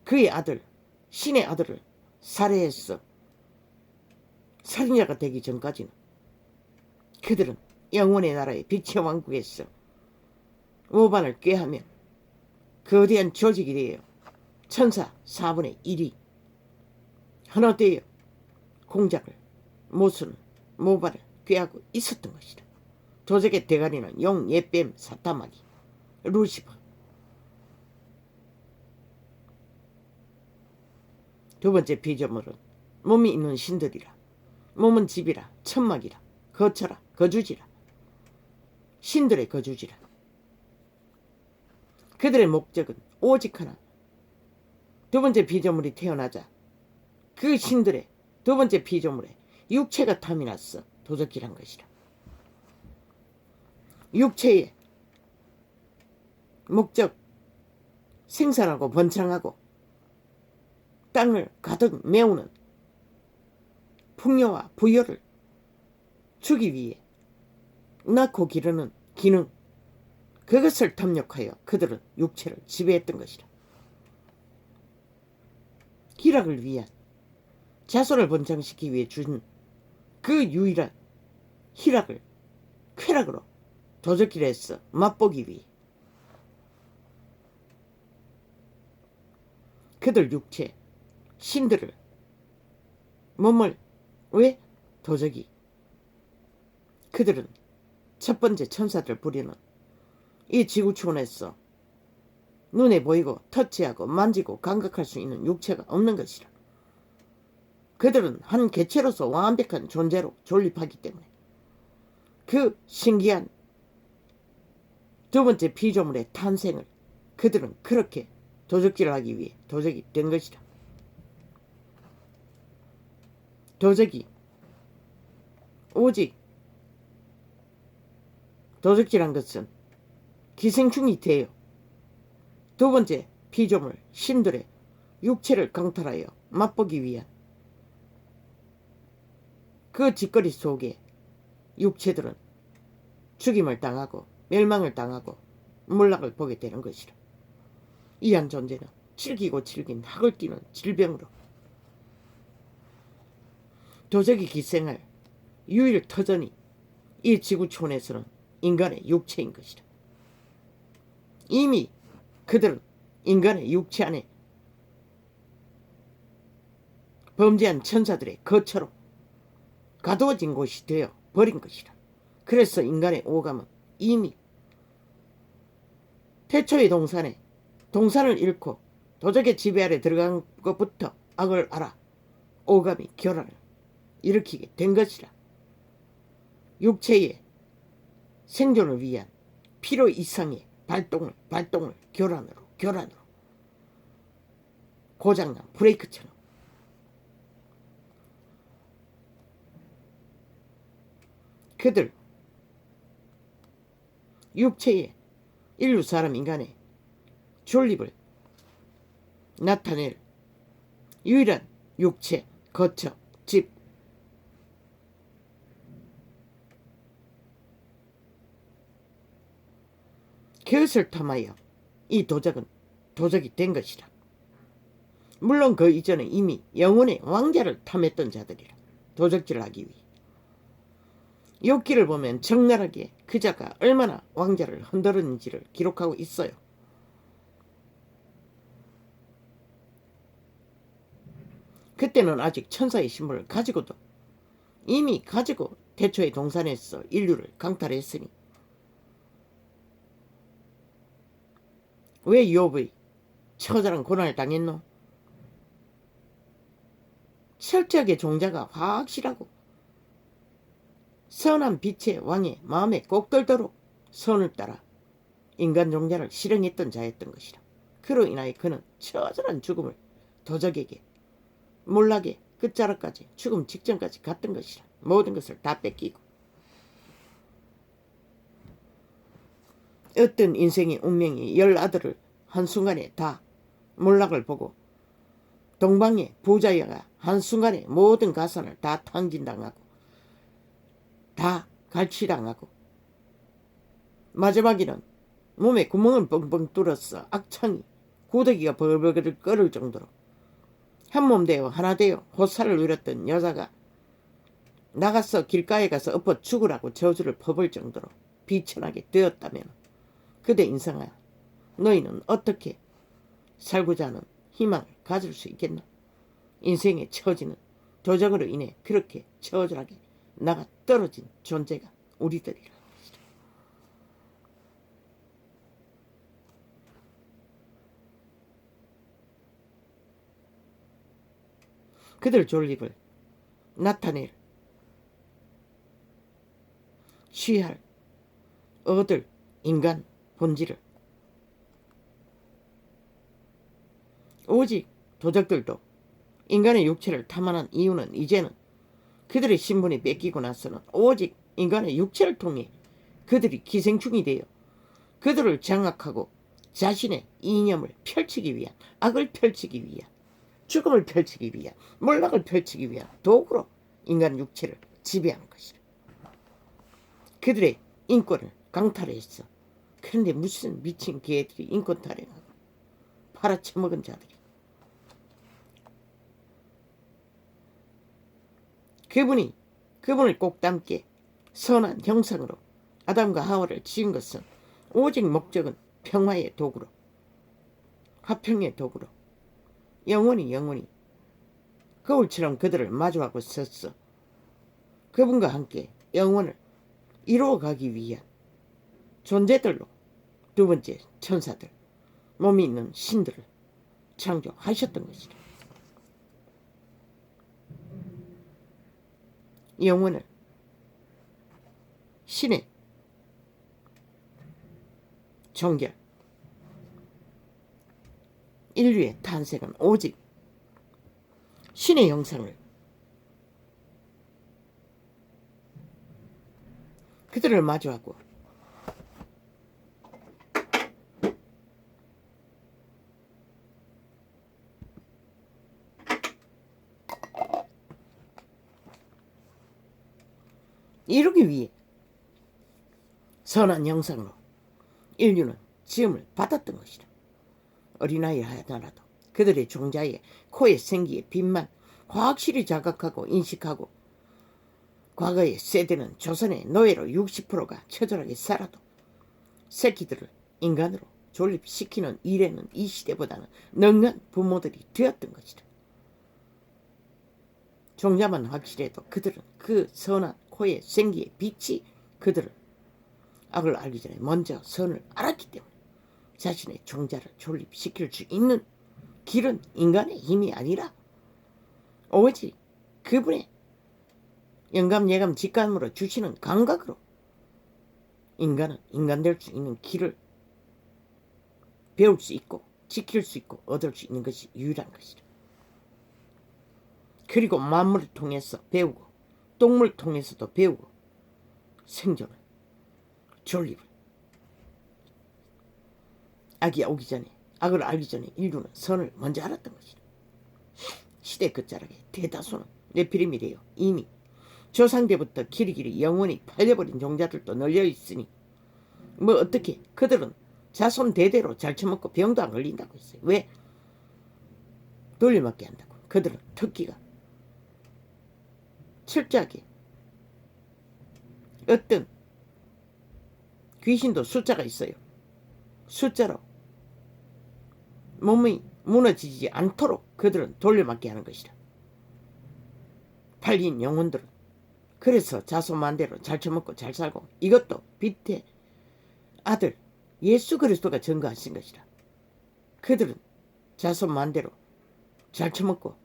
그의 아들, 신의 아들을 살해했어. 살인자가 되기 전까지는 그들은 영원의 나라의 빛의 왕국에서 오반을 꾀하며 거대한 조직이 되어 천사 4분의 1이 하나 되어 공작을, 모순을, 모발을 꾀하고 있었던 것이다. 도적의 대가리는 용, 예뱀, 사타마귀, 루시퍼. 두 번째 피조물은 몸이 있는 신들이라. 몸은 집이라, 천막이라, 거처라, 거주지라. 신들의 거주지라. 그들의 목적은 오직 하나. 두 번째 피조물이 태어나자 그 신들의 두 번째 피조물에 육체가 탐이 났어 도적질한 것이라. 육체의 목적, 생산하고 번창하고 땅을 가득 메우는 풍요와 부여를 주기 위해 낳고 기르는 기능, 그것을 탐욕하여 그들은 육체를 지배했던 것이라. 희락을 위한, 자손을 번창시키기 위해 준 그 유일한 희락을 쾌락으로 도적질을 했어 맛보기 위해. 그들 육체, 신들을, 몸을 왜 도적이, 그들은 첫 번째 천사들 부리는 이 지구촌에서 눈에 보이고 터치하고 만지고 감각할 수 있는 육체가 없는 것이라. 그들은 한 개체로서 완벽한 존재로 존립하기 때문에 그 신기한 두 번째 피조물의 탄생을 그들은 그렇게 도적질을 하기 위해 도적이 된 것이라. 도적이 오직 도적질한 것은 기생충이 되어 두 번째 피조물 신들의 육체를 강탈하여 맛보기 위한 그 짓거리 속에 육체들은 죽임을 당하고 멸망을 당하고 몰락을 보게 되는 것이라. 이한 존재는 질기고 질긴 학을 띠는 질병으로 도적이 기생할 유일 터전이 이 지구촌에서는 인간의 육체인 것이라. 이미 그들은 인간의 육체 안에 범죄한 천사들의 거처로 가두어진 곳이 되어 버린 것이라. 그래서 인간의 오감은 이미 태초의 동산을 잃고 도적의 지배 아래 들어간 것부터 악을 알아 오감이 교란을 일으키게 된 것이라. 육체의 생존을 위한 필요 이상의 발동을 교란으로 고장난 브레이크처럼 그들 육체의 인류 사람 인간의 존립을 나타낼 유일한 육체, 거처, 집, 그것을 탐하여 이 도적이 된 것이라. 물론 그 이전에 이미 영혼의 왕자를 탐했던 자들이라. 도적질을 하기 위해. 욥기를 보면 적나라하게 그 자가 얼마나 왕자를 흔들었는지를 기록하고 있어요. 그때는 아직 천사의 신분을 가지고도 이미 가지고 태초의 동산에서 인류를 강탈했으니 왜 욥의 처절한 고난을 당했노? 철저하게 종자가 확실하고 선한 빛의 왕의 마음에 꼭 들도록 선을 따라 인간 종자를 실행했던 자였던 것이라. 그로 인하여 그는 처절한 죽음을 도적에게 몰락의 끝자락까지 죽음 직전까지 갔던 것이라. 모든 것을 다 뺏기고 어떤 인생의 운명이 10아들을 한순간에 다 몰락을 보고 동방의 부자여가 한순간에 모든 가산을 다 탕진당하고 다 갈취당하고 마지막에는 몸에 구멍을 뻥뻥 뚫었어 악창이 구더기가 벌벌 끓을 정도로 한몸 되어 하나 되어 호사를 누렸던 여자가 나가서 길가에 가서 엎어 죽으라고 저주를 퍼볼 정도로 비천하게 되었다면 그대 인생아, 너희는 어떻게 살고자 하는 희망을 가질 수 있겠나? 인생의 처지는 도적으로 인해 그렇게 처절하게 나가 떨어진 존재가 우리들이라. 그들 존립을 나타낼 취할 얻을 인간 본질을 오직 도적들도 인간의 육체를 탐하는 이유는 이제는 그들의 신분이 뺏기고 나서는 오직 인간의 육체를 통해 그들이 기생충이 되어 그들을 장악하고 자신의 이념을 펼치기 위한 악을 펼치기 위한 죽음을 펼치기 위한 몰락을 펼치기 위한 도구로 인간 육체를 지배하는 것이다. 그들의 인권을 강탈했어. 그런데 무슨 미친 개들이 인권 탈행하고 팔아쳐먹은 자들이 그분을 꼭 닮게 선한 형상으로 아담과 하와를 지은 것은 오직 목적은 평화의 도구로 화평의 도구로 영원히 거울처럼 그들을 마주하고 섰어. 그분과 함께 영원을 이루어가기 위한 존재들로 두 번째 천사들 몸이 있는 신들을 창조하셨던 것이다. 영혼을 신의 종결 인류의 탄생은 오직 신의 형상을 그들을 마주하고 이루기 위해 선한 형상으로 인류는 지음을 받았던 것이다. 어린아이 하나라도 그들의 종자의 코의 생기의 빛만 확실히 자각하고 인식하고 과거의 세대는 조선의 노예로 60%가 처절하게 살아도 새끼들을 인간으로 존립시키는 일에는 이 시대보다는 능한 부모들이 되었던 것이다. 종자만 확실해도 그들은 그 선한 코의 생기의 빛이 그들을 악을 알기 전에 먼저 선을 알았기 때문에 자신의 종자를 존립시킬 수 있는 길은 인간의 힘이 아니라 오직 그분의 영감, 예감, 직감으로 주시는 감각으로 인간은 인간 될 수 있는 길을 배울 수 있고 지킬 수 있고 얻을 수 있는 것이 유일한 것이다. 그리고 만물을 통해서 배우고 똥물 통해서도 배우고 생존을 존립을 악이 오기 전에 악을 알기 전에 인류는 선을 먼저 알았던 것이다. 시대 끝자락에 대다수는 네피림이래요. 이미 조상 때부터 길이길이 영원히 팔려버린 종자들도 널려있으니 뭐 어떻게 그들은 자손 대대로 잘 처먹고 병도 안 걸린다고 했어요. 왜? 돌려막기 한다고. 그들은 특기가 철저하게 어떤 귀신도 숫자가 있어요. 숫자로 몸이 무너지지 않도록 그들은 돌려막기 하는 것이다. 팔린 영혼들은 그래서 자손만대로 잘 처먹고 잘 살고 이것도 빛의 아들 예수 그리스도가 증거하신 것이다. 그들은 자손 만대로 잘 처먹고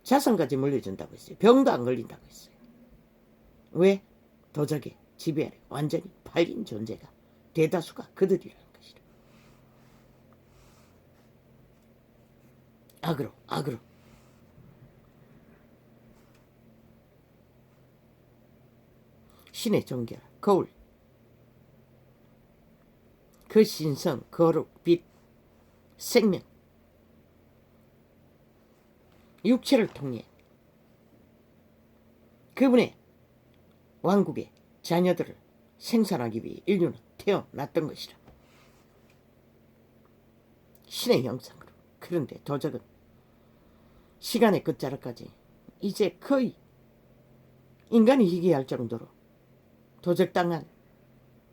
자손까지 물려준다고 했어요. 병도 안 걸린다고 했어요. 왜? 도적의 지배 아래 완전히 팔린 존재가 대다수가 그들이라는 것이다. 악으로 신의 정결 거울 그 신성 거룩 빛 생명 육체를 통해 그분의 왕국의 자녀들을 생산하기 위해 인류는 태어났던 것이라. 신의 형상으로. 그런데 도적은 시간의 끝자락까지 이제 거의 인간이 희귀할 정도로 도적당한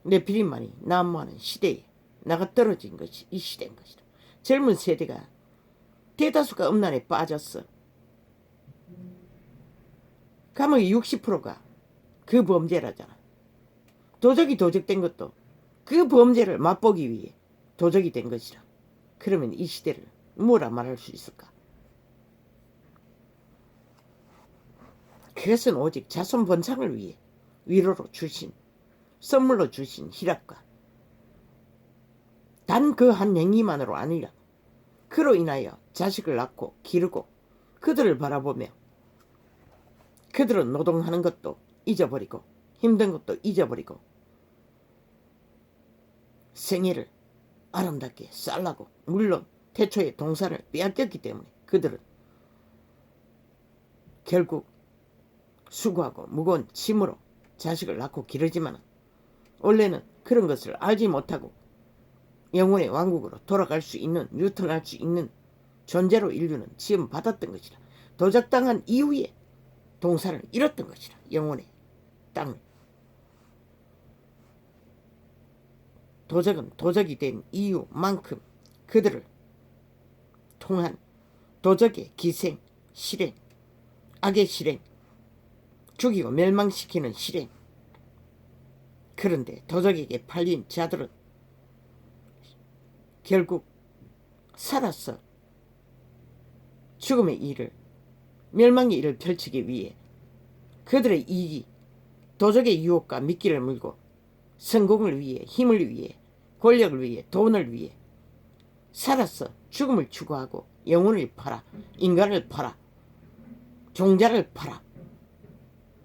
네피림만이 난무하는 시대에 나가 떨어진 것이 이 시대인 것이다. 젊은 세대가 대다수가 음란에 빠졌어. 감옥의 60%가 그 범죄라잖아. 도적이 도적된 것도 그 범죄를 맛보기 위해 도적이 된 것이라. 그러면 이 시대를 뭐라 말할 수 있을까? 그것은 오직 자손 번창을 위해 위로로 주신 선물로 주신 희락과 단 그 한 행위만으로 아니라 그로 인하여 자식을 낳고 기르고 그들을 바라보며 그들은 노동하는 것도 잊어버리고 힘든 것도 잊어버리고 생애를 아름답게 살라고 물론 태초에 동산을 빼앗겼기 때문에 그들은 결국 수고하고 무거운 짐으로 자식을 낳고 기르지만 원래는 그런 것을 알지 못하고 영혼의 왕국으로 돌아갈 수 있는 유턴할 수 있는 존재로 인류는 지음받았던 것이라. 도적당한 이후에 동산을 잃었던 것이라. 영혼의 땅을. 도적은 도적이 된 이유만큼 그들을 통한 도적의 기생, 실행, 악의 실행, 죽이고 멸망시키는 실행. 그런데 도적에게 팔린 자들은 결국 살아서 죽음의 일을, 멸망의 일을 펼치기 위해 그들의 이익이 도적의 유혹과 미끼를 물고 성공을 위해, 힘을 위해, 권력을 위해, 돈을 위해 살아서 죽음을 추구하고 영혼을 팔아, 인간을 팔아, 종자를 팔아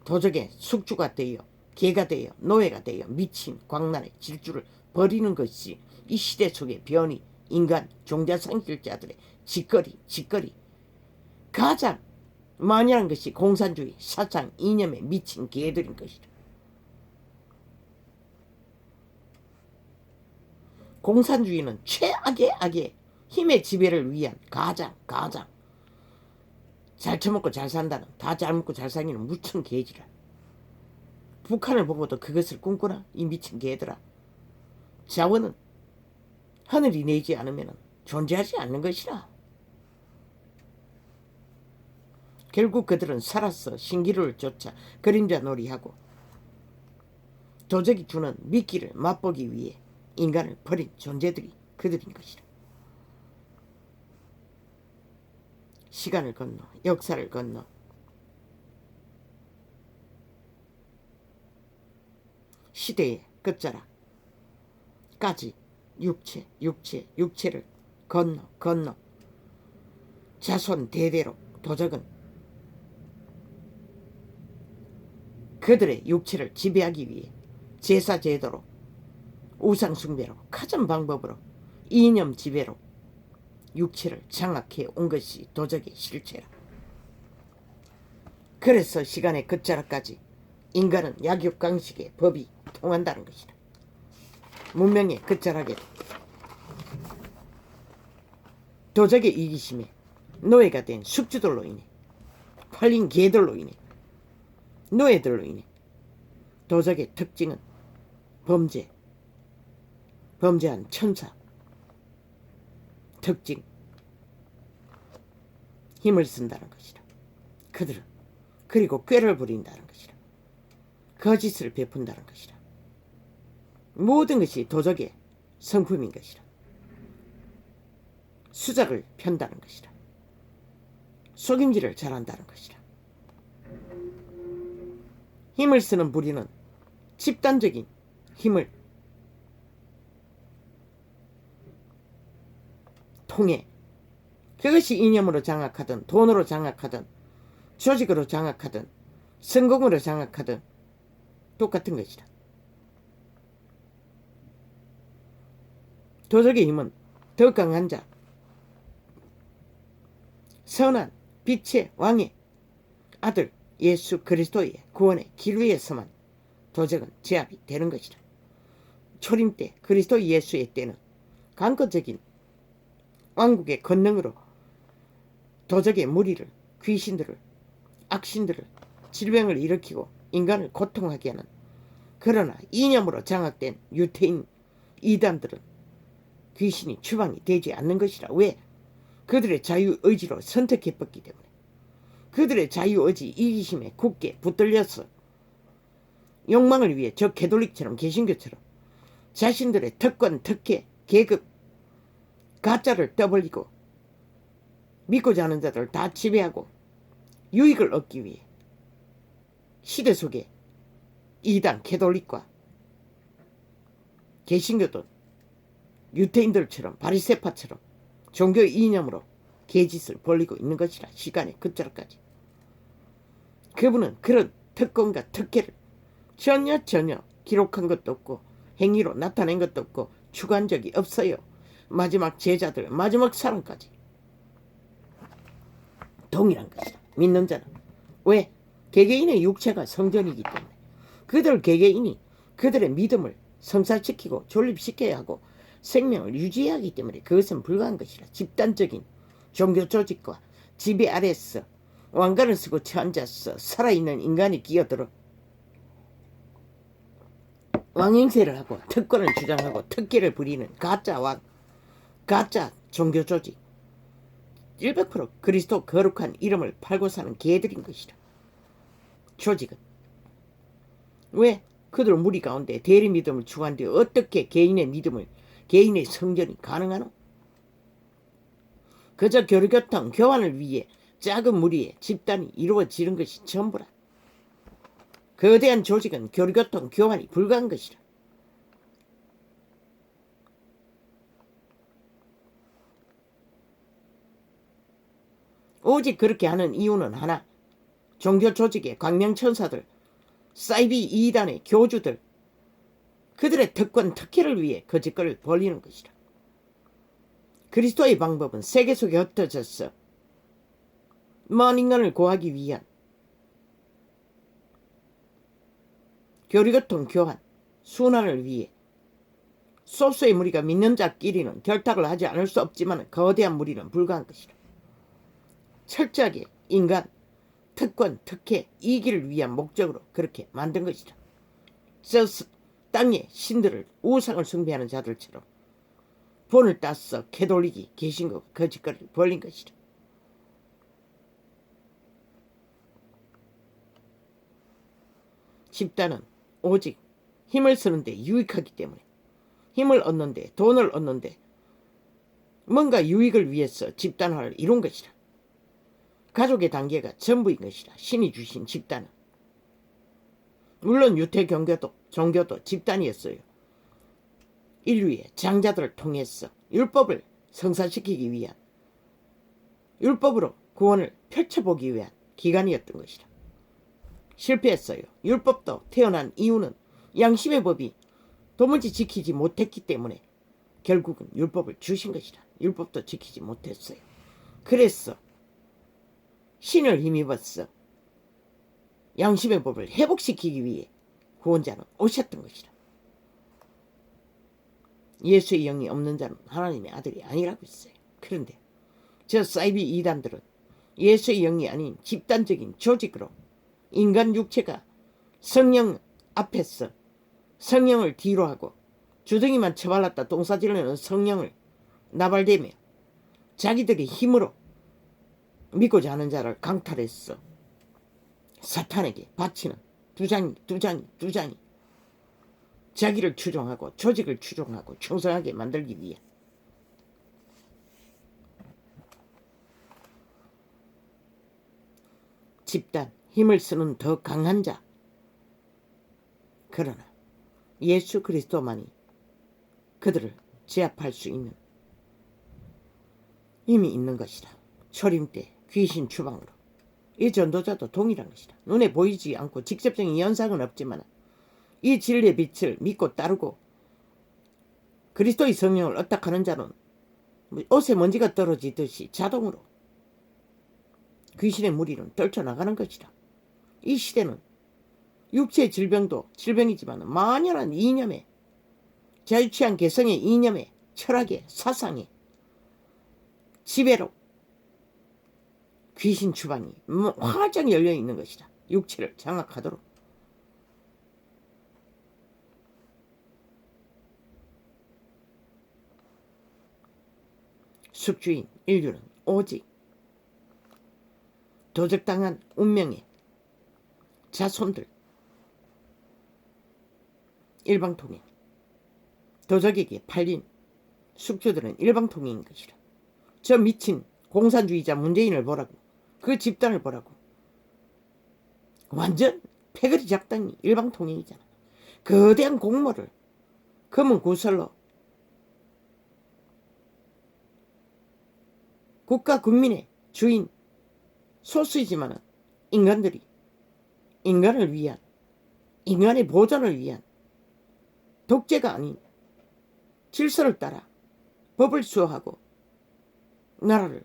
도적의 숙주가 되어 개가 되어 노예가 되어 미친 광란의 질주를 벌이는 것이 이 시대 속의 변이 인간 종자 상실자들의 짓거리 가장 많이 하는 것이 공산주의 사상 이념에 미친 개들인 것이다. 공산주의는 최악의 악의 힘의 지배를 위한 가장 잘 처먹고 잘 산다는 다 잘 먹고 잘 사기는 무슨 개지라. 북한을 보고도 그것을 꿈꾸나 이 미친 개들아. 자원은 하늘이 내지 않으면 존재하지 않는 것이라. 결국 그들은 살아서 신기루를 쫓아 그림자 놀이하고 도적이 주는 미끼를 맛보기 위해 인간을 버린 존재들이 그들인 것이라. 시간을 건너 역사를 건너 시대의 끝자락까지 육체를 건너 자손 대대로 도적은 그들의 육체를 지배하기 위해 제사 제도로 우상 숭배로 가진 방법으로 이념 지배로 육체를 장악해 온 것이 도적의 실체라. 그래서 시간의 끝자락까지 인간은 약육강식의 법이 통한다는 것이다. 문명의 끝자락에 도적의 이기심에 노예가 된 숙주들로 인해 팔린 개들로 인해 노예들로 인해 도적의 특징은 범죄한 천사 특징 힘을 쓴다는 것이다. 그들은 그리고 꾀를 부린다는 것이다. 거짓을 베푼다는 것이다. 모든 것이 도적의 성품인 것이다. 수작을 편다는 것이라. 속임질을 잘한다는 것이라. 힘을 쓰는 무리는 집단적인 힘을 통해 그것이 이념으로 장악하든 돈으로 장악하든 조직으로 장악하든 성공으로 장악하든 똑같은 것이다. 도적의 힘은 더 강한 자, 선한 빛의 왕의 아들 예수 그리스도의 구원의 길 위에서만 도적은 제압이 되는 것이다. 초림 때 그리스도 예수의 때는 강권적인 왕국의 권능으로 도적의 무리를, 귀신들을, 악신들을, 질병을 일으키고 인간을 고통하게 하는, 그러나 이념으로 장악된 유태인 이단들은 귀신이 추방이 되지 않는 것이라. 왜? 그들의 자유의지로 선택해봤기 때문에. 그들의 자유의지 이기심에 굳게 붙들려서 욕망을 위해 저 개돌릭처럼 개신교처럼 자신들의 특권, 특혜, 계급, 가짜를 떠벌리고 믿고자 하는 자들을 다 지배하고 유익을 얻기 위해 시대 속에 이단, 개돌릭과 개신교도 유태인들처럼 바리새파처럼 종교의 이념으로 개짓을 벌리고 있는 것이라. 시간의 끝자락까지. 그분은 그런 특권과 특혜를 전혀 기록한 것도 없고 행위로 나타낸 것도 없고 추구한 적이 없어요. 마지막 제자들, 마지막 사람까지 동일한 것이다. 믿는 자는. 왜? 개개인의 육체가 성전이기 때문에 그들 개개인이 그들의 믿음을 성사시키고 존립시켜야 하고 생명을 유지해야 하기 때문에 그것은 불가한 것이라. 집단적인 종교 조직과 지배 아래서 왕관을 쓰고 처앉아서 살아있는 인간이 끼어들어 왕행세를 하고 특권을 주장하고 특기를 부리는 가짜 왕, 가짜 종교 조직, 100% 그리스도 거룩한 이름을 팔고 사는 개들인 것이라. 조직은. 왜? 그들 무리 가운데 대리 믿음을 추구하는데 어떻게 개인의 믿음을, 개인의 성전이 가능하노? 그저 교류교통 교환을 위해 작은 무리의 집단이 이루어지는 것이 전부라. 거대한 조직은 교류교통 교환이 불가한 것이라. 오직 그렇게 하는 이유는 하나. 종교 조직의 광명천사들, 사이비 이단의 교주들, 그들의 특권 특혜를 위해 거짓거리를 벌이는 것이라. 그리스도의 방법은 세계 속에 흩어졌어. 먼 인간을 구하기 위한 교류교통 교환, 순환을 위해 소수의 무리가 믿는 자끼리는 결탁을 하지 않을 수 없지만 거대한 무리는 불가한 것이라. 철저하게 인간, 특권, 특혜, 이기를 위한 목적으로 그렇게 만든 것이라. 저 땅의 신들을 우상을 숭배하는 자들처럼 본을 따서 캐돌릭이 개신교 거짓거리를 벌린 것이라. 집단은 오직 힘을 쓰는데 유익하기 때문에, 힘을 얻는데, 돈을 얻는데 뭔가 유익을 위해서 집단화를 이룬 것이라. 가족의 단계가 전부인 것이라. 신이 주신 집단은. 물론 유태 종교도 집단이었어요. 인류의 장자들을 통해서 율법을 성사시키기 위한, 율법으로 구원을 펼쳐보기 위한 기간이었던 것이라. 실패했어요. 율법도 태어난 이유는 양심의 법이 도무지 지키지 못했기 때문에 결국은 율법을 주신 것이라. 율법도 지키지 못했어요. 그래서 신을 힘입었어 양심의 법을 회복시키기 위해 구원자는 오셨던 것이라. 예수의 영이 없는 자는 하나님의 아들이 아니라고 했어요. 그런데 저 사이비 이단들은 예수의 영이 아닌 집단적인 조직으로 인간 육체가 성령 앞에서 성령을 뒤로 하고 주둥이만 쳐발랐다 똥싸지르는 성령을 나발대며 자기들의 힘으로 믿고자 하는 자를 강탈했어. 사탄에게 바치는 두 장이 자기를 추종하고 조직을 추종하고 충성하게 만들기 위해. 집단, 힘을 쓰는 더 강한 자. 그러나 예수 그리스도만이 그들을 제압할 수 있는 힘이 있는 것이다. 초림 때 귀신 추방으로. 이 전도자도 동일한 것이다. 눈에 보이지 않고 직접적인 연상은 없지만 이 진리의 빛을 믿고 따르고 그리스도의 성령을 얻탁하는 자는 옷에 먼지가 떨어지듯이 자동으로 귀신의 무리는 떨쳐나가는 것이다. 이 시대는 육체의 질병도 질병이지만 만연한 이념에 자유취한 개성의 이념에 철학에 사상에 지배로 귀신 추방이 활짝 열려있는 것이다. 육체를 장악하도록. 숙주인 인류는 오직 도적당한 운명의 자손들, 일방통행, 도적에게 팔린 숙주들은 일방통행인 것이라. 저 미친 공산주의자 문재인을 보라고, 그 집단을 보라고. 완전 패거리 작당이 일방통행이잖아. 거대한 공모를 검은 구설로 국가 국민의 주인 소수이지만 인간들이 인간을 위한, 인간의 보존을 위한 독재가 아닌 질서를 따라 법을 수호하고 나라를,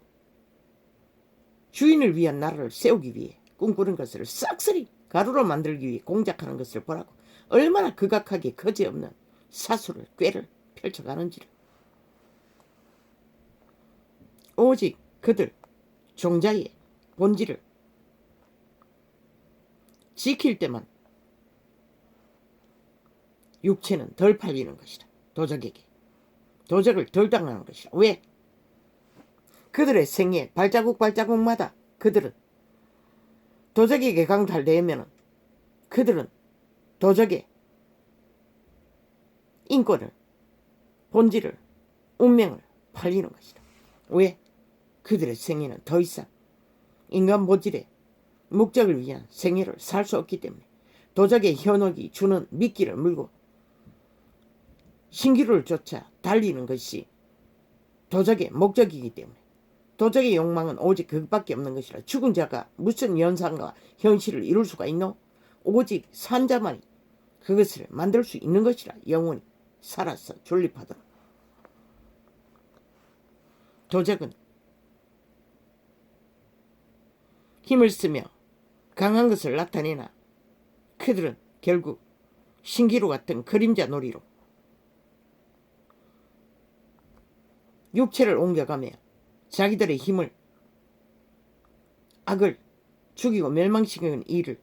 주인을 위한 나라를 세우기 위해 꿈꾸는 것을 싹쓸이 가루로 만들기 위해 공작하는 것을 보라고. 얼마나 극악하게 거지없는 사수를, 꾀를 펼쳐가는지를. 오직 그들 종자의 본질을 지킬 때만 육체는 덜 팔리는 것이다. 도적에게. 도적을 덜 당하는 것이다. 왜? 그들의 생애 발자국마다 그들은 도적에게 강탈되면 그들은 도적의 인권을, 본질을, 운명을 팔리는 것이다. 왜? 그들의 생애는 더 이상 인간 본질의 목적을 위한 생애를 살 수 없기 때문에 도적의 현혹이 주는 미끼를 물고 신기루를 쫓아 달리는 것이 도적의 목적이기 때문에 도적의 욕망은 오직 그것밖에 없는 것이라. 죽은 자가 무슨 연상과 현실을 이룰 수가 있노? 오직 산 자만이 그것을 만들 수 있는 것이라. 영원히 살아서 존립하도록. 도적은 힘을 쓰며 강한 것을 나타내나 그들은 결국 신기루 같은 그림자 놀이로 육체를 옮겨가며 자기들의 힘을, 악을 죽이고 멸망시키는 일을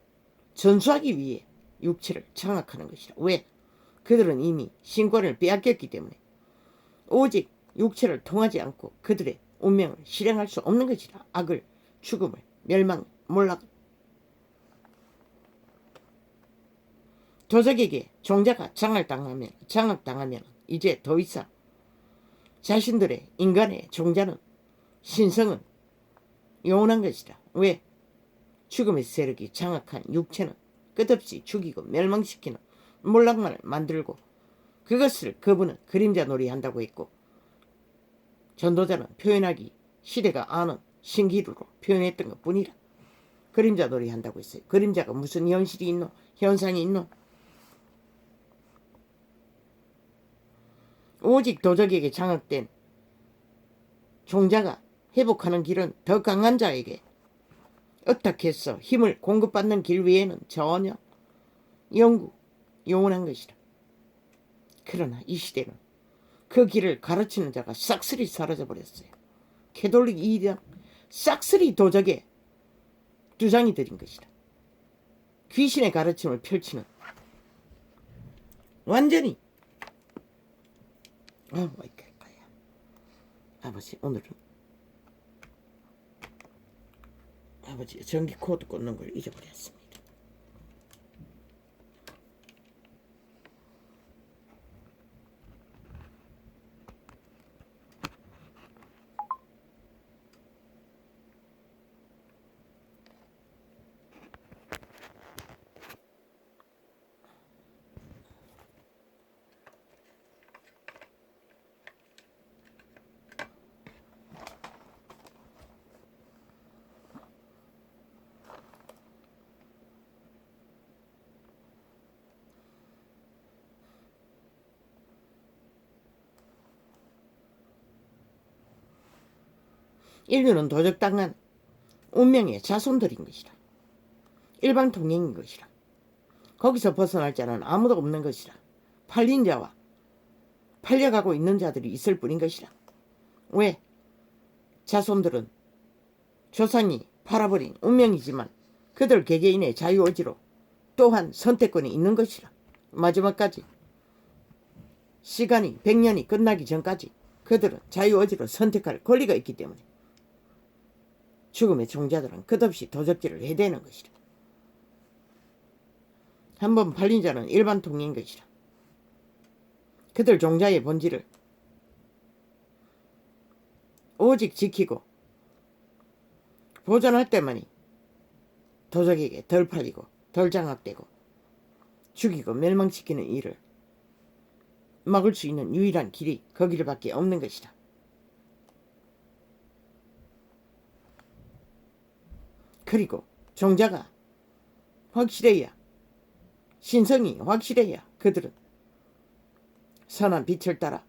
전수하기 위해 육체를 장악하는 것이다. 왜? 그들은 이미 신권을 빼앗겼기 때문에 오직 육체를 통하지 않고 그들의 운명을 실행할 수 없는 것이다. 악을, 죽음을, 멸망, 몰락을. 도적에게 종자가 장악당하면 이제 더 이상 자신들의 인간의 종자는, 신성은 영원한 것이다. 왜? 죽음의 세력이 장악한 육체는 끝없이 죽이고 멸망시키는 몰락만을 만들고 그것을 그분은 그림자 놀이 한다고 했고 전도자는 표현하기 시대가 아는 신기루로 표현했던 것 뿐이라. 그림자 놀이 한다고 했어요. 그림자가 무슨 현실이 있노? 현상이 있노? 오직 도적에게 장악된 종자가 회복하는 길은 더 강한 자에게 어떻게 해서 힘을 공급받는 길 외에는 전혀 영원한 것이다. 그러나 이 시대는 그 길을 가르치는 자가 싹쓸이 사라져버렸어요. 캐톨릭 이당 싹쓸이 도적의 주장이 들인 것이다. 귀신의 가르침을 펼치는 완전히 아버지, 오늘은 아버지 전기 코드 꽂는 걸 잊어버렸습니다. 인류는 도적당한 운명의 자손들인 것이라. 일방 통행인 것이라. 거기서 벗어날 자는 아무도 없는 것이라. 팔린 자와 팔려가고 있는 자들이 있을 뿐인 것이라. 왜? 자손들은 조상이 팔아버린 운명이지만 그들 개개인의 자유의지로 또한 선택권이 있는 것이라. 마지막까지 시간이 100년이 끝나기 전까지 그들은 자유의지로 선택할 권리가 있기 때문에 죽음의 종자들은 끝없이 도적질을 해대는 것이라. 한번 팔린 자는 일반 통행인 것이라. 그들 종자의 본질을 오직 지키고 보존할 때만이 도적에게 덜 팔리고 덜 장악되고 죽이고 멸망시키는 일을 막을 수 있는 유일한 길이 거기를밖에 없는 것이다. 그리고 종자가 확실해야, 신성이 확실해야 그들은 선한 빛을 따라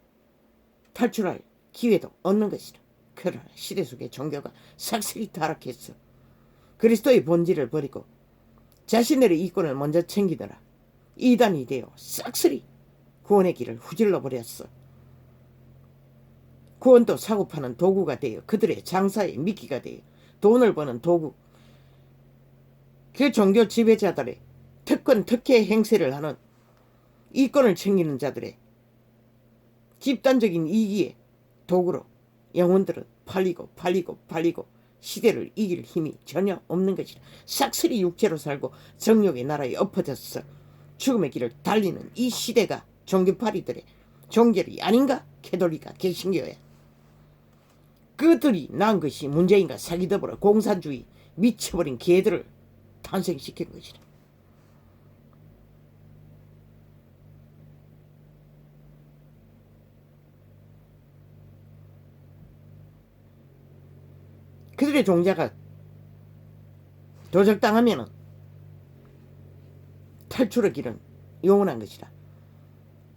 탈출할 기회도 얻는 것이다. 그러나 시대 속의 종교가 삭슬이 타락했어. 그리스도의 본질을 버리고 자신들의 이권을 먼저 챙기더라. 이단이 되어 싹쓸이 구원의 길을 후질러 버렸어. 구원도 사고파는 도구가 되어 그들의 장사의 미끼가 되어 돈을 버는 도구. 그 종교 지배자들의 특권 특혜 행세를 하는 이권을 챙기는 자들의 집단적인 이기의 도구로 영혼들은 팔리고 시대를 이길 힘이 전혀 없는 것이라. 싹쓸이 육체로 살고 정욕의 나라에 엎어졌어. 죽음의 길을 달리는 이 시대가 종교파리들의 종결이 아닌가? 캐톨릭과 개신교야. 그들이 낳은 것이 문재인과 사기더불어 공산주의 미쳐버린 개들을 탄생시킨 것이라. 그들의 종자가 도적당하면 탈출의 길은 영원한 것이라.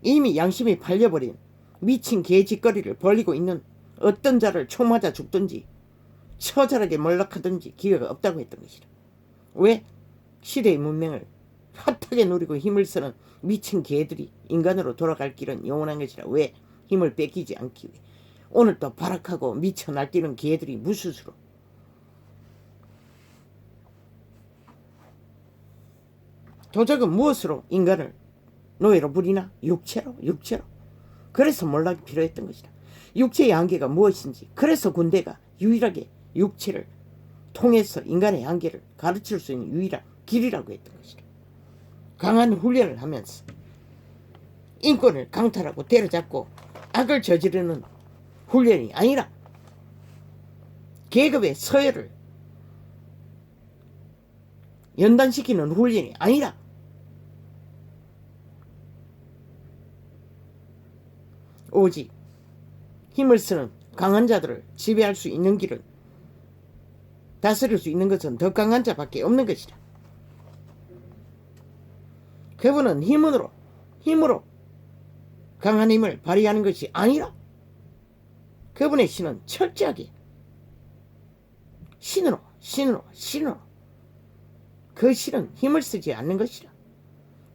이미 양심이 팔려버린 미친 개짓거리를 벌이고 있는 어떤 자를 총 맞아 죽든지 처절하게 몰락하든지 기회가 없다고 했던 것이라. 왜? 시대의 문명을 핫하게 누리고 힘을 쓰는 미친 개들이 인간으로 돌아갈 길은 영원한 것이라. 왜? 힘을 뺏기지 않기 위해. 오늘 또 발악하고 미쳐 날뛰는 개들이 무수수로. 도적은 무엇으로 인간을 노예로 부리나? 육체로. 그래서 몰락이 필요했던 것이다. 육체의 한계가 무엇인지, 그래서 군대가 유일하게 육체를 통해서 인간의 한계를 가르칠 수 있는 유일한 길이라고 했던 것이다. 강한 훈련을 하면서 인권을 강탈하고 때려잡고 악을 저지르는 훈련이 아니라 계급의 서열을 연단시키는 훈련이 아니라 오직 힘을 쓰는 강한 자들을 지배할 수 있는 길은, 다스릴 수 있는 것은 더 강한 자밖에 없는 것이다. 그분은 힘으로 강한 힘을 발휘하는 것이 아니라 그분의 신은 철저하게 신으로 그 신은 힘을 쓰지 않는 것이라.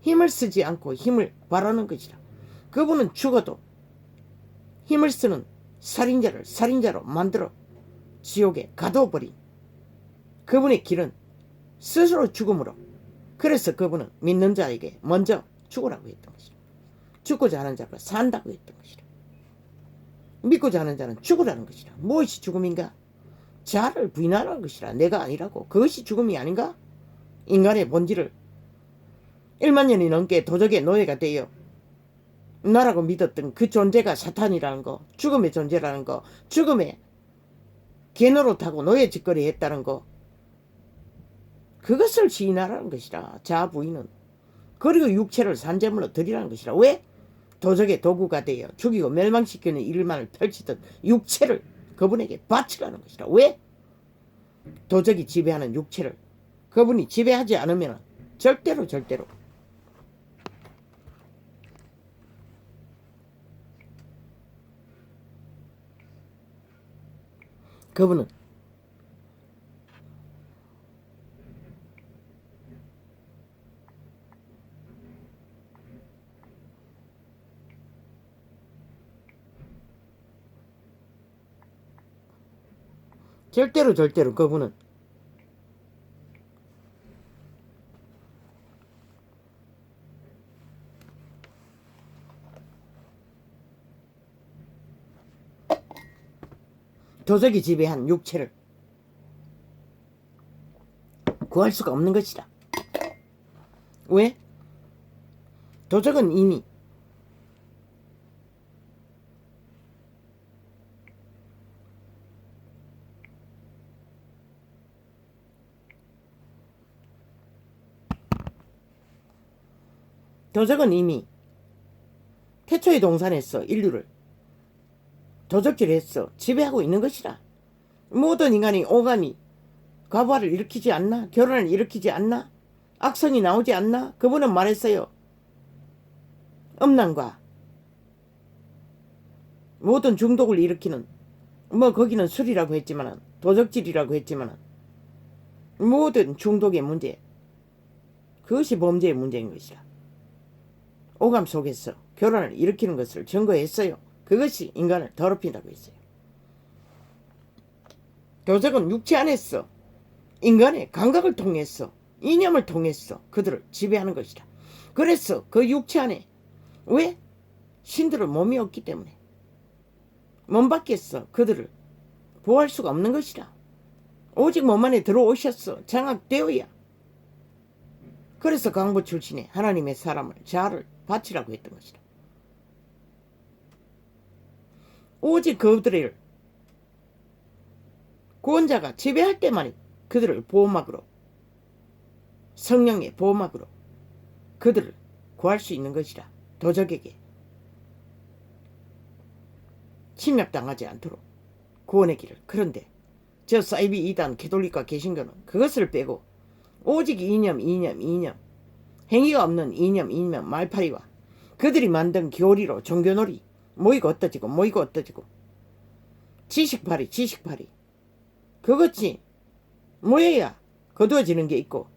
힘을 쓰지 않고 힘을 발하는 것이라. 그분은 죽어도 힘을 쓰는 살인자를 살인자로 만들어 지옥에 가둬버린 그분의 길은 스스로 죽음으로. 그래서 그분은 믿는 자에게 먼저 죽으라고 했던 것이라. 죽고자 하는 자가 산다고 했던 것이라. 믿고자 하는 자는 죽으라는 것이라. 무엇이 죽음인가? 자를 부인하라는 것이라. 내가 아니라고. 그것이 죽음이 아닌가? 인간의 본질을 1만 년이 넘게 도적의 노예가 되어 나라고 믿었던 그 존재가 사탄이라는 거, 죽음의 존재라는 거, 죽음의 개노릇하고 노예 짓거리 했다는 거, 그것을 시인하라는 것이라. 자아 부인은. 그리고 육체를 산재물로 드리라는 것이라. 왜? 도적의 도구가 되어 죽이고 멸망시키는 일만을 펼치던 육체를 그분에게 바치라는 것이라. 왜? 도적이 지배하는 육체를 그분이 지배하지 않으면 절대로 그분은 절대로 그분은 도적이 지배한 육체를 구할 수가 없는 것이다. 왜? 도적은 이미 태초의 동산에서 인류를 도적질했어 지배하고 있는 것이라. 모든 인간이 오감이 과부하를 일으키지 않나? 결혼을 일으키지 않나? 악성이 나오지 않나? 그분은 말했어요. 음란과 모든 중독을 일으키는 거기는 술이라고 했지만 도적질이라고 했지만 모든 중독의 문제, 그것이 범죄의 문제인 것이라. 오감 속에서 결혼을 일으키는 것을 증거했어요. 그것이 인간을 더럽힌다고 했어요. 도적은 육체 안에서 인간의 감각을 통해서 이념을 통해서 그들을 지배하는 것이다. 그래서 그 육체 안에 왜? 신들은 몸이 없기 때문에 몸 밖에서 그들을 보호할 수가 없는 것이다. 오직 몸 안에 들어오셨어. 장악되어야. 그래서 강부 출신의 하나님의 사람을 자아를 바치라고 했던 것이다. 오직 그들을 구원자가 지배할 때만이 그들을 보호막으로, 성령의 보호막으로 그들을 구할 수 있는 것이라. 도적에게 침략당하지 않도록 구원의 길을. 그런데 저 사이비 이단 캐톨릭과 개신교는 그것을 빼고 오직 이념 행위가 없는 이념 말파리와 그들이 만든 교리로 종교놀이 모이고 어떠지고 지식팔이 그것이 모여야 거두어지는 게 있고.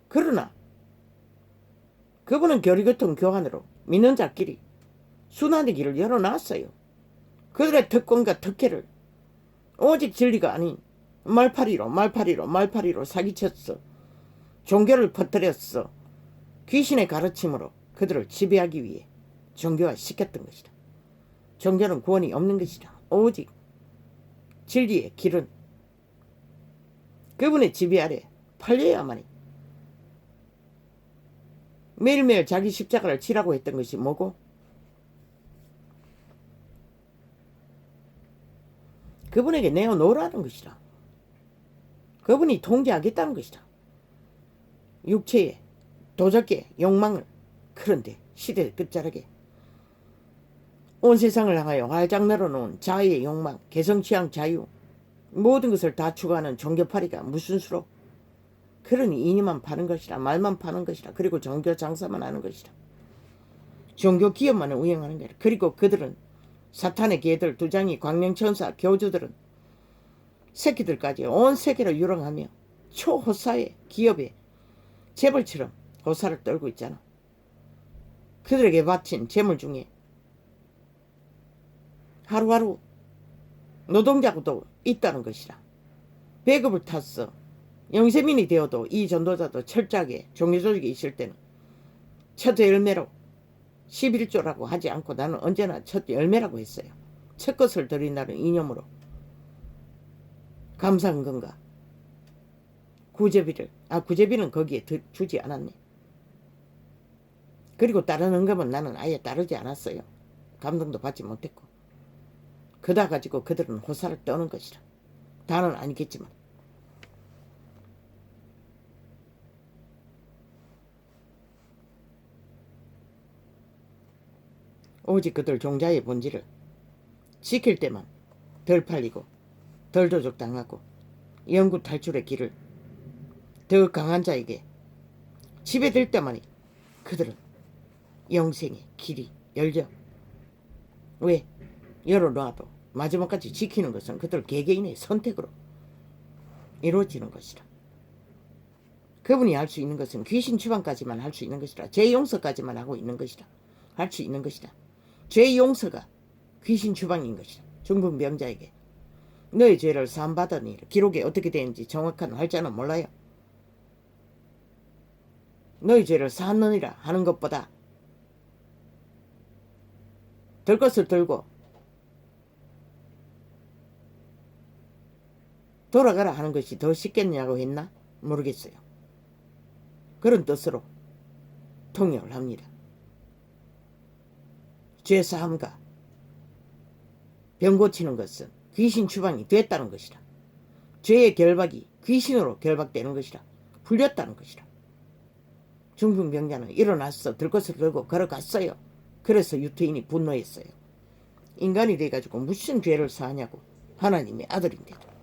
그러나 그분은 교리교통 교환으로 믿는 자끼리 순환의 길을 열어놨어요. 그들의 특권과 특혜를 오직 진리가 아닌 말파리로 사기쳤어. 종교를 퍼뜨렸어. 귀신의 가르침으로 그들을 지배하기 위해 종교화 시켰던 것이다. 종교는 구원이 없는 것이다. 오직 진리의 길은 그분의 지배 아래 팔려야만이. 매일매일 자기 십자가를 지라고 했던 것이 뭐고? 그분에게 내어놓으라는 것이다. 그분이 통제하겠다는 것이다. 육체의 도적의 욕망을. 그런데 시대 끝자락에 온 세상을 향하여 활짝 늘어놓은 자아의 욕망, 개성취향 자유, 모든 것을 다 추구하는 종교파리가 무슨 수로? 그러니 이니만 파는 것이라, 말만 파는 것이라, 그리고 종교 장사만 하는 것이라, 종교 기업만 운영하는 거라. 그리고 그들은 사탄의 개들, 두장이, 광명천사, 교주들은 새끼들까지 온 세계로 유랑하며 초호사의 기업의 재벌처럼 호사를 떨고 있잖아. 그들에게 바친 재물 중에 하루하루 노동자도 있다는 것이라. 배급을 탔어. 영세민이 되어도 이 전도자도 철저하게 종교조직이 있을 때는 첫 열매로 11조라고 하지 않고 나는 언제나 첫 열매라고 했어요. 첫 것을 드린다는 이념으로 감사헌금과 구제비는 거기에 주지 않았네. 그리고 다른 헌금은 나는 아예 따르지 않았어요. 감동도 받지 못했고. 그다 가지고 그들은 호사를 떠는 것이라. 다는 아니겠지만. 오직 그들 종자의 본질을 지킬 때만 덜 팔리고 덜 도적당하고 영구 탈출의 길을 더 강한 자에게 지배될 때만이 그들은 영생의 길이 열려. 왜? 열어놔도 마지막까지 지키는 것은 그들 개개인의 선택으로 이루어지는 것이라. 그분이 할 수 있는 것은 귀신 추방까지만 할 수 있는 것이라. 죄 용서까지만 하고 있는 것이라. 할 수 있는 것이다. 죄 용서가 귀신 추방인 것이다. 중풍병자에게 너의 죄를 사함받으니 기록에 어떻게 되는지 정확한 활자는 몰라요. 너의 죄를 사하느니라 하는 것보다 들 것을 들고 돌아가라 하는 것이 더 쉽겠냐고 했나? 모르겠어요. 그런 뜻으로 통역을 합니다. 죄사함과 병 고치는 것은 귀신 추방이 됐다는 것이라. 죄의 결박이 귀신으로 결박되는 것이라. 풀렸다는 것이라. 중풍병자는 일어났어 들 것을 들고 걸어갔어요. 그래서 유태인이 분노했어요. 인간이 돼가지고 무슨 죄를 사하냐고. 하나님의 아들인데도.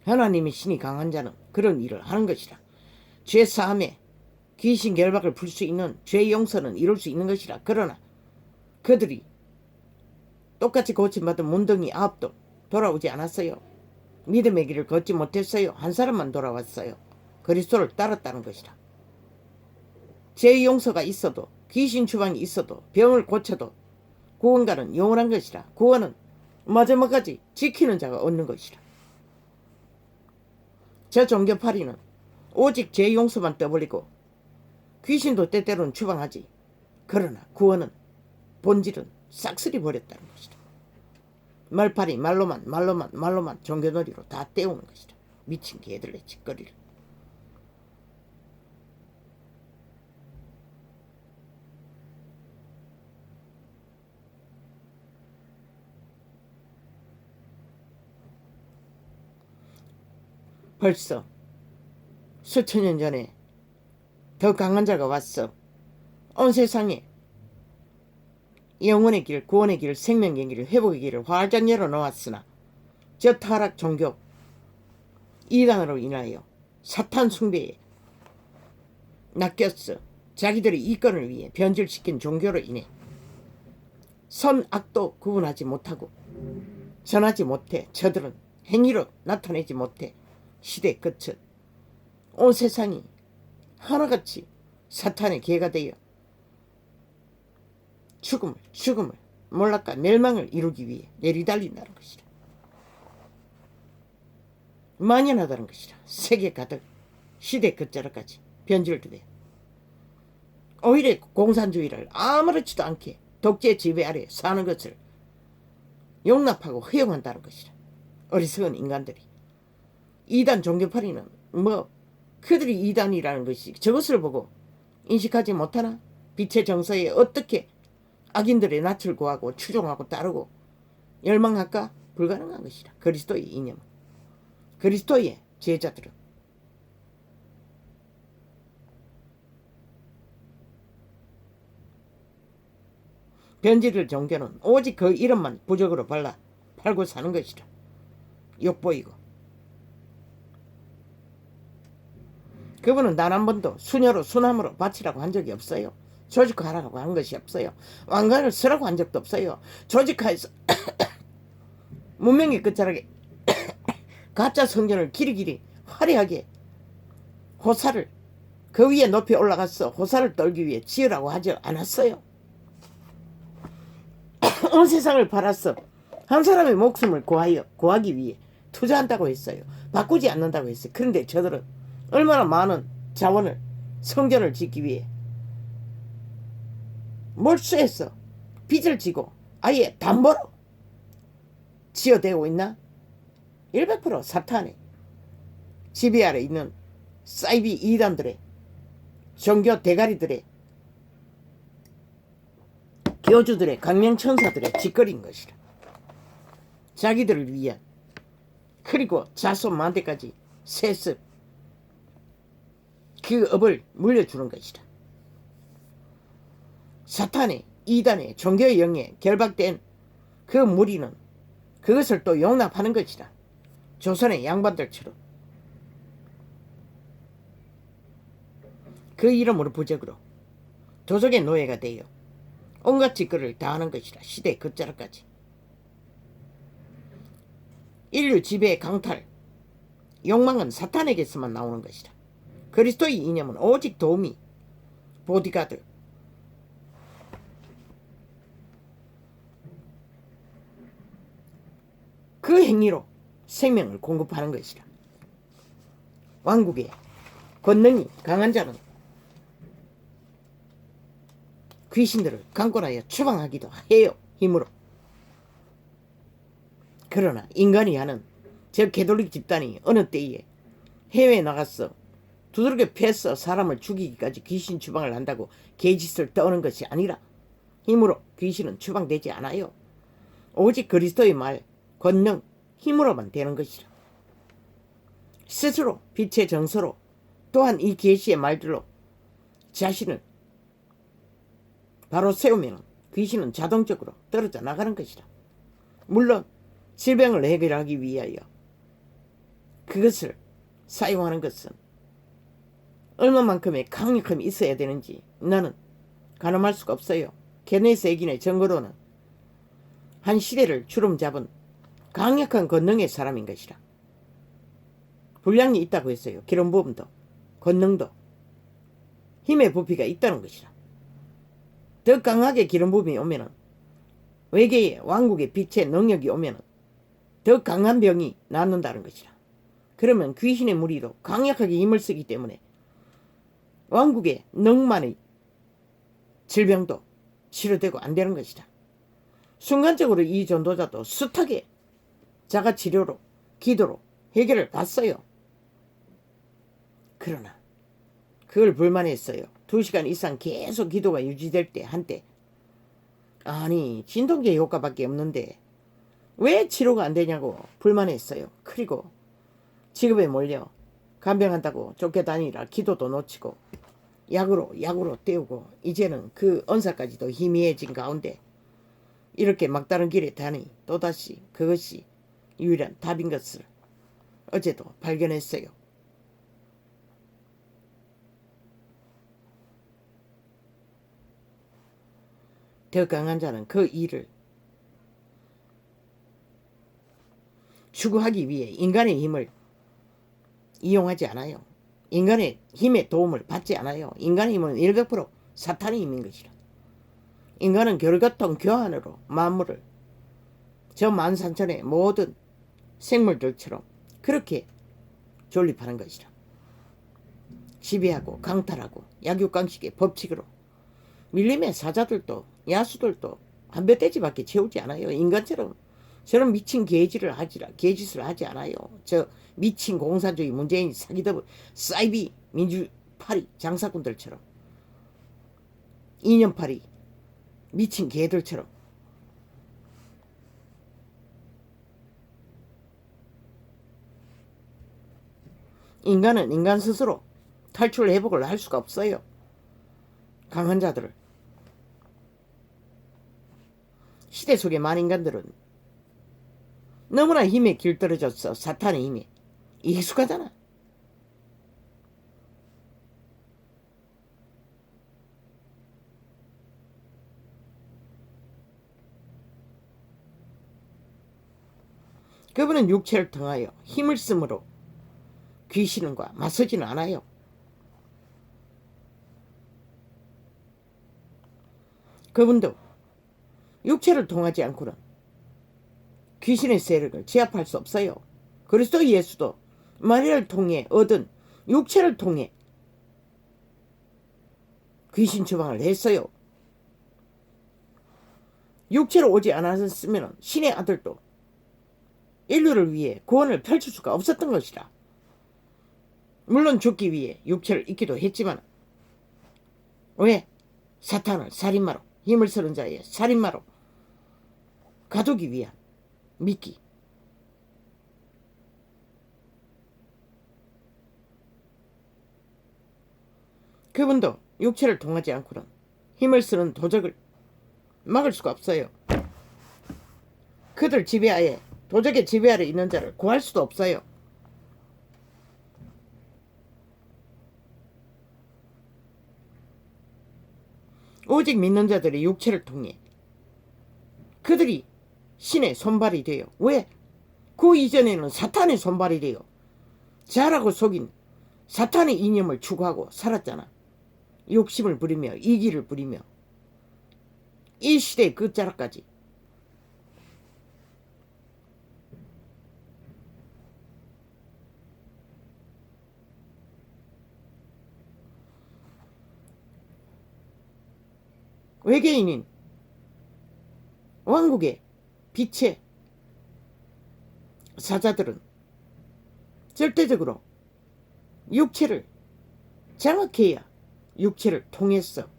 하나님의 신이 강한 자는 그런 일을 하는 것이라. 죄 사함에 귀신 결박을 풀 수 있는 죄 용서는 이룰 수 있는 것이라. 그러나 그들이 똑같이 고침받은 문둥이 9도 돌아오지 않았어요. 믿음의 길을 걷지 못했어요. 한 사람만 돌아왔어요. 그리스도를 따랐다는 것이라. 죄 용서가 있어도 귀신 추방이 있어도 병을 고쳐도 구원가는 영원한 것이라. 구원은 마지막까지 지키는 자가 얻는 것이라. 저 종교파리는 오직 죄 용서만 떠벌리고 귀신도 때때로는 추방하지. 그러나 구원은 본질은 싹쓸이 버렸다는 것이다. 말파리 말로만 종교놀이로 다 때우는 것이다. 미친 개들의 짓거리를. 벌써 수천 년 전에 더 강한 자가 왔어. 온 세상에 영혼의 길, 구원의 길, 생명의 길, 회복의 길을 활짝 열어놓았으나 저 타락 종교 이단으로 인하여 사탄 숭배에 낚였어. 자기들의 이권을 위해 변질시킨 종교로 인해 선악도 구분하지 못하고 전하지 못해 저들은 행위로 나타내지 못해 시대 끝은 온 세상이 하나같이 사탄의 개가 되어 죽음을 몰락과 멸망을 이루기 위해 내리달린다는 것이라. 만연하다는 것이라. 세계 가득 시대 끝자락까지 변질되어 오히려 공산주의를 아무렇지도 않게 독재 지배 아래 사는 것을 용납하고 허용한다는 것이라. 어리석은 인간들이. 이단 종교파리는 그들이 이단이라는 것이 저것을 보고 인식하지 못하나? 빛의 정서에 어떻게 악인들의 낯을 구하고 추종하고 따르고 열망할까? 불가능한 것이라. 그리스도의 이념, 그리스도의 제자들은 변질을 종교는 오직 그 이름만 부적으로 발라 팔고 사는 것이라. 욕보이고 그분은 단 한 번도 수녀로 수남으로 바치라고 한 적이 없어요. 조직하라고 한 것이 없어요. 왕관을 쓰라고 한 적도 없어요. 조직하에서 문명의 끝자락에 가짜 성전을 길이길이 화려하게 호사를 그 위에 높이 올라가서 호사를 떨기 위해 지으라고 하지 않았어요. 온 세상을 팔아서 한 사람의 목숨을 구하기 위해 투자한다고 했어요. 바꾸지 않는다고 했어요. 그런데 저들은 얼마나 많은 자원을 성전을 짓기 위해 몰수해서 빚을 지고 아예 담보로 지어대고 있나? 100% 사탄의 지배 아래 있는 사이비 이단들의 종교 대가리들의 교주들의 강명천사들의 짓거리인 것이라. 자기들을 위한 그리고 자손 만대까지 세습 그 업을 물려주는 것이라. 사탄의 이단의 종교의 영에 결박된 그 무리는 그것을 또 용납하는 것이라. 조선의 양반들처럼 그 이름으로 부적으로 도적의 노예가 되어 온갖 짓거리를 다 하는 것이라. 시대 끝자락까지. 인류 지배의 강탈, 욕망은 사탄에게서만 나오는 것이라. 그리스도의 이념은 오직 도우미, 보디가드, 그 행위로 생명을 공급하는 것이라. 왕국의 권능이 강한 자는 귀신들을 강권하여 추방하기도 해요. 힘으로. 그러나 인간이 하는 저 개돌릭 집단이 어느 때에 해외에 나가서 두들겨 패서 사람을 죽이기까지 귀신 추방을 한다고 개짓을 떠는 것이 아니라 힘으로 귀신은 추방되지 않아요. 오직 그리스도의 말, 권능, 힘으로만 되는 것이라. 스스로 빛의 정서로 또한 이 계시의 말들로 자신을 바로 세우면 귀신은 자동적으로 떨어져 나가는 것이라. 물론 질병을 해결하기 위하여 그것을 사용하는 것은 얼마만큼의 강력함이 있어야 되는지 나는 가늠할 수가 없어요. 케네스 에긴의 증거로는 한 시대를 주름잡은 강력한 권능의 사람인 것이라. 분량이 있다고 했어요. 기름 부음도 권능도 힘의 부피가 있다는 것이라. 더 강하게 기름 부음이 오면은, 외계의 왕국의 빛의 능력이 오면은 더 강한 병이 낫는다는 것이라. 그러면 귀신의 무리도 강력하게 힘을 쓰기 때문에 왕국의 능만의 질병도 치료되고 안 되는 것이다. 순간적으로 이 전도자도 숱하게 자가치료로 기도로 해결을 봤어요. 그러나 그걸 불만했어요. 2시간 이상 계속 기도가 유지될 때 한때, 아니 진통제 효과밖에 없는데 왜 치료가 안 되냐고 불만했어요. 그리고 직업에 몰려 간병한다고 쫓겨다니라 기도도 놓치고 약으로 때우고 이제는 그 언사까지도 희미해진 가운데 이렇게 막다른 길에 다니 또다시 그것이 유일한 답인 것을 어제도 발견했어요. 더 강한 자는 그 일을 추구하기 위해 인간의 힘을 이용하지 않아요. 인간의 힘의 도움을 받지 않아요. 인간의 힘은 100% 사탄의 힘인 것이라. 인간은 결과통 교환으로 만물을 저 만상천의 모든 생물들처럼 그렇게 존립하는 것이라. 지배하고 강탈하고 약육강식의 법칙으로 밀림의 사자들도 야수들도 한 뱃돼지밖에 채우지 않아요. 인간처럼 저런 미친 개짓을 하지 않아요. 저 미친 공산주의 문재인 사기더블 사이비 민주파리 장사꾼들처럼 이념파리 미친 개들처럼 인간은 인간 스스로 탈출 회복을 할 수가 없어요. 강한 자들을. 시대 속의 많은 인간들은 너무나 힘에 길들여졌어. 사탄의 힘에 익숙하잖아. 그분은 육체를 통하여 힘을 쓰므로 귀신과 맞서지는 않아요. 그분도 육체를 통하지 않고는 귀신의 세력을 제압할 수 없어요. 그리스도 예수도 마리아를 통해 얻은 육체를 통해 귀신 추방을 했어요. 육체로 오지 않았으면 신의 아들도 인류를 위해 구원을 펼칠 수가 없었던 것이라. 물론 죽기 위해 육체를 입기도 했지만 왜? 사탄을 살인마로, 힘을 쓰는 자의 살인마로 가두기 위한 미끼. 그분도 육체를 통하지 않고는 힘을 쓰는 도적을 막을 수가 없어요. 그들 지배하에 도적의 지배 아래 있는 자를 구할 수도 없어요. 오직 믿는 자들의 육체를 통해 그들이 신의 손발이 되어, 왜? 그 이전에는 사탄의 손발이 되어 자라고 속인 사탄의 이념을 추구하고 살았잖아. 욕심을 부리며 이기를 부리며 이 시대의 끝자락까지. 외계인인 왕국의 빛의 사자들은 절대적으로 육체를 장악해야 육체를 통해서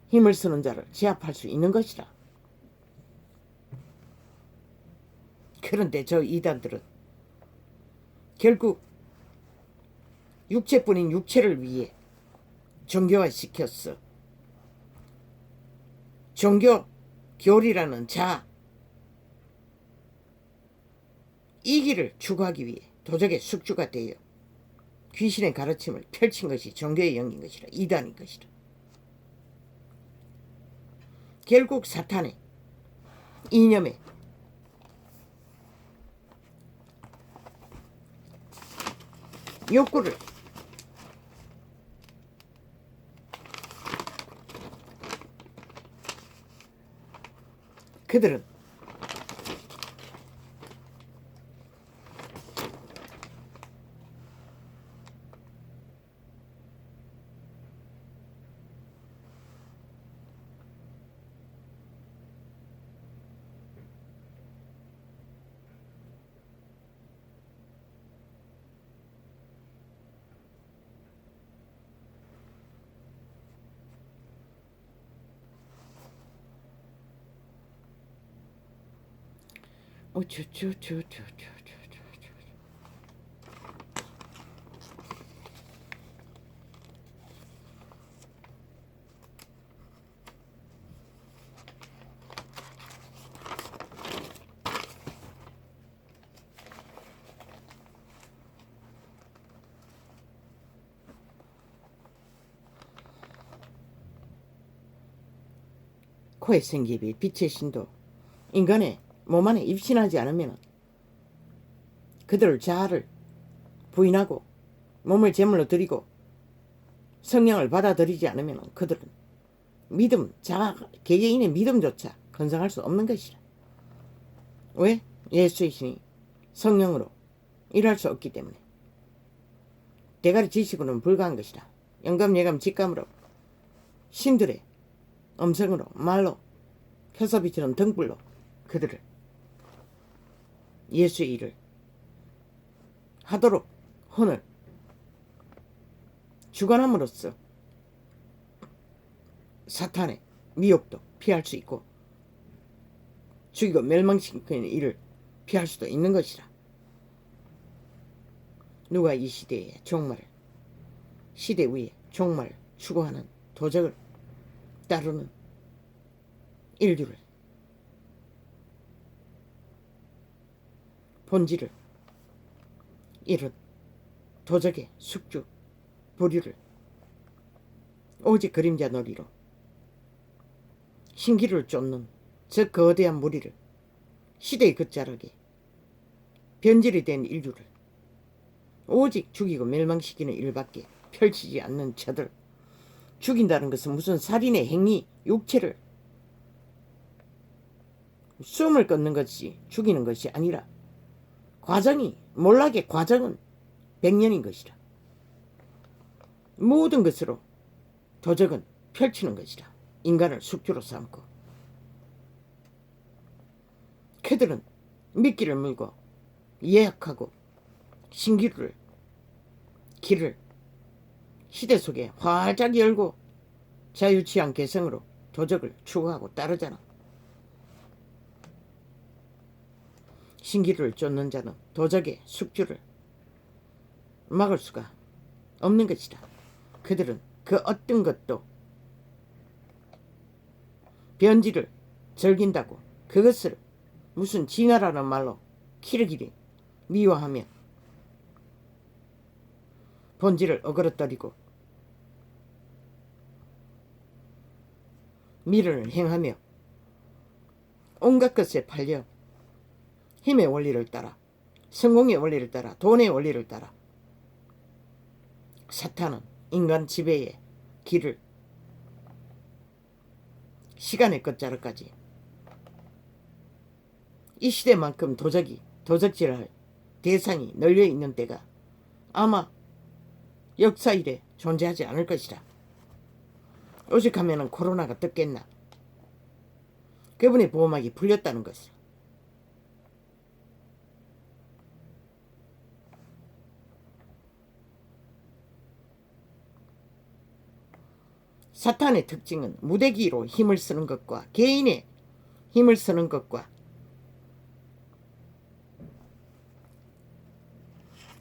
힘을 쓰는 자를 제압할 수 있는 것이라. 그런데 저 이단들은 결국 육체뿐인 육체를 위해 종교화시켰어. 종교 교리라는 자 이기를 추구하기 위해 도적의 숙주가 되어 귀신의 가르침을 펼친 것이 종교의 영인 것이라. 이단인 것이라. 결국 사탄의 이념에 욕구를 그들은 코의 생기비 빛의 신도 인간의 몸 안에 입신하지 않으면 그들을 자아를 부인하고 몸을 제물로 드리고 성령을 받아들이지 않으면 그들은 믿음, 자아, 개개인의 믿음조차 건성할 수 없는 것이라. 왜? 예수의 신이 성령으로 일할 수 없기 때문에. 대가리 지식으로는 불가한 것이라. 영감, 예감, 직감으로 신들의 음성으로 말로 켜서비치는 등불로 그들을 예수의 일을 하도록 혼을 주관함으로써 사탄의 미혹도 피할 수 있고 죽이고 멸망시키는 일을 피할 수도 있는 것이라. 누가 이 시대의 종말을 시대 위에 종말을 추구하는 도적을 따르는 인류를 본질을 이런 도적의 숙주 부류를 오직 그림자 놀이로 신기를 쫓는 저 거대한 무리를 시대의 끝자락에 변질이 된 인류를 오직 죽이고 멸망시키는 일밖에 펼치지 않는 저들. 죽인다는 것은 무슨 살인의 행위, 육체를 숨을 끊는 것이 죽이는 것이 아니라 과정이, 몰락의 과정은 100년인 것이라. 모든 것으로 도적은 펼치는 것이라. 인간을 숙주로 삼고 그들은 미끼를 물고 예약하고 신기루를 길을 시대 속에 활짝 열고 자유취한 개성으로 도적을 추구하고 따르잖아. 신기루를 쫓는 자는 도적의 숙주를 막을 수가 없는 것이다. 그들은 그 어떤 것도 변질을 즐긴다고 그것을 무슨 진화라는 말로 키르기리 미워하며 본질을 어그러뜨리고 미련을 행하며 온갖 것에 팔려 힘의 원리를 따라, 성공의 원리를 따라, 돈의 원리를 따라 사탄은 인간 지배의 길을 시간의 끝자락까지 이 시대만큼 도적질할 대상이 널려 있는 때가 아마 역사 이래 존재하지 않을 것이다. 오직 하면은 코로나가 떴겠나. 그분의 보호막이 풀렸다는 것이다. 사탄의 특징은 무대기로 힘을 쓰는 것과 개인의 힘을 쓰는 것과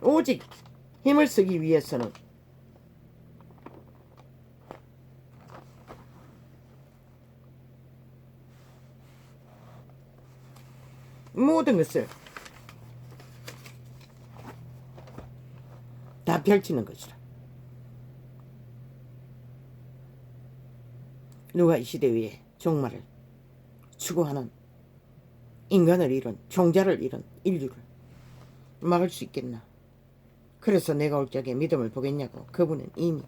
오직 힘을 쓰기 위해서는 모든 것을 다 펼치는 것이다. 누가 이 시대 위에 종말을 추구하는 인간을 잃은 종자를 잃은 인류를 막을 수 있겠나. 그래서 내가 올 적에 믿음을 보겠냐고. 그분은 이미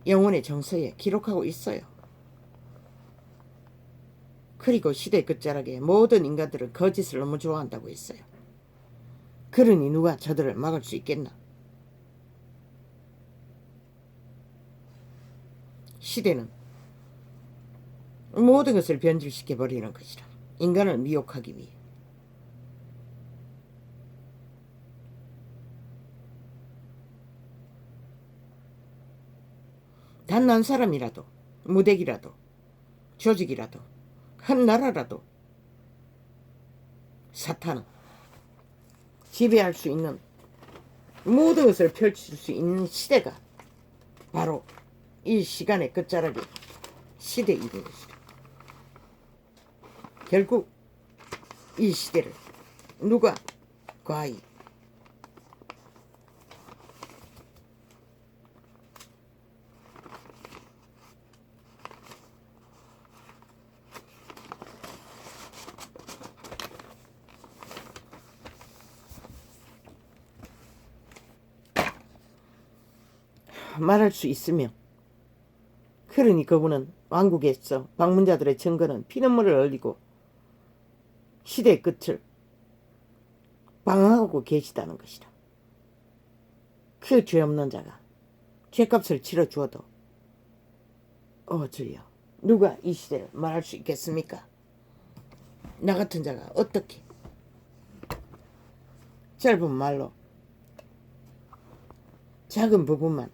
영혼의 정서에 기록하고 있어요. 그리고 시대 끝자락에 모든 인간들은 거짓을 너무 좋아한다고 했어요. 그러니 누가 저들을 막을 수 있겠나. 시대는 모든 것을 변질시켜버리는 것이라. 인간을 미혹하기 위해. 단 한 사람이라도, 무대기라도, 조직이라도, 한 나라라도 사탄은 지배할 수 있는 모든 것을 펼칠 수 있는 시대가 바로 이 시간의 끝자락의 시대인 것이다. 결국 이 시대를 누가 과히 말할 수 있으며, 그러니 그분은 왕국에서 방문자들의 증거는 피눈물을 흘리고 시대의 끝을 방황하고 계시다는 것이다. 그 죄 없는 자가 죄값을 치러 주어도 주여, 누가 이 시대를 말할 수 있겠습니까? 나 같은 자가 어떻게 짧은 말로 작은 부분만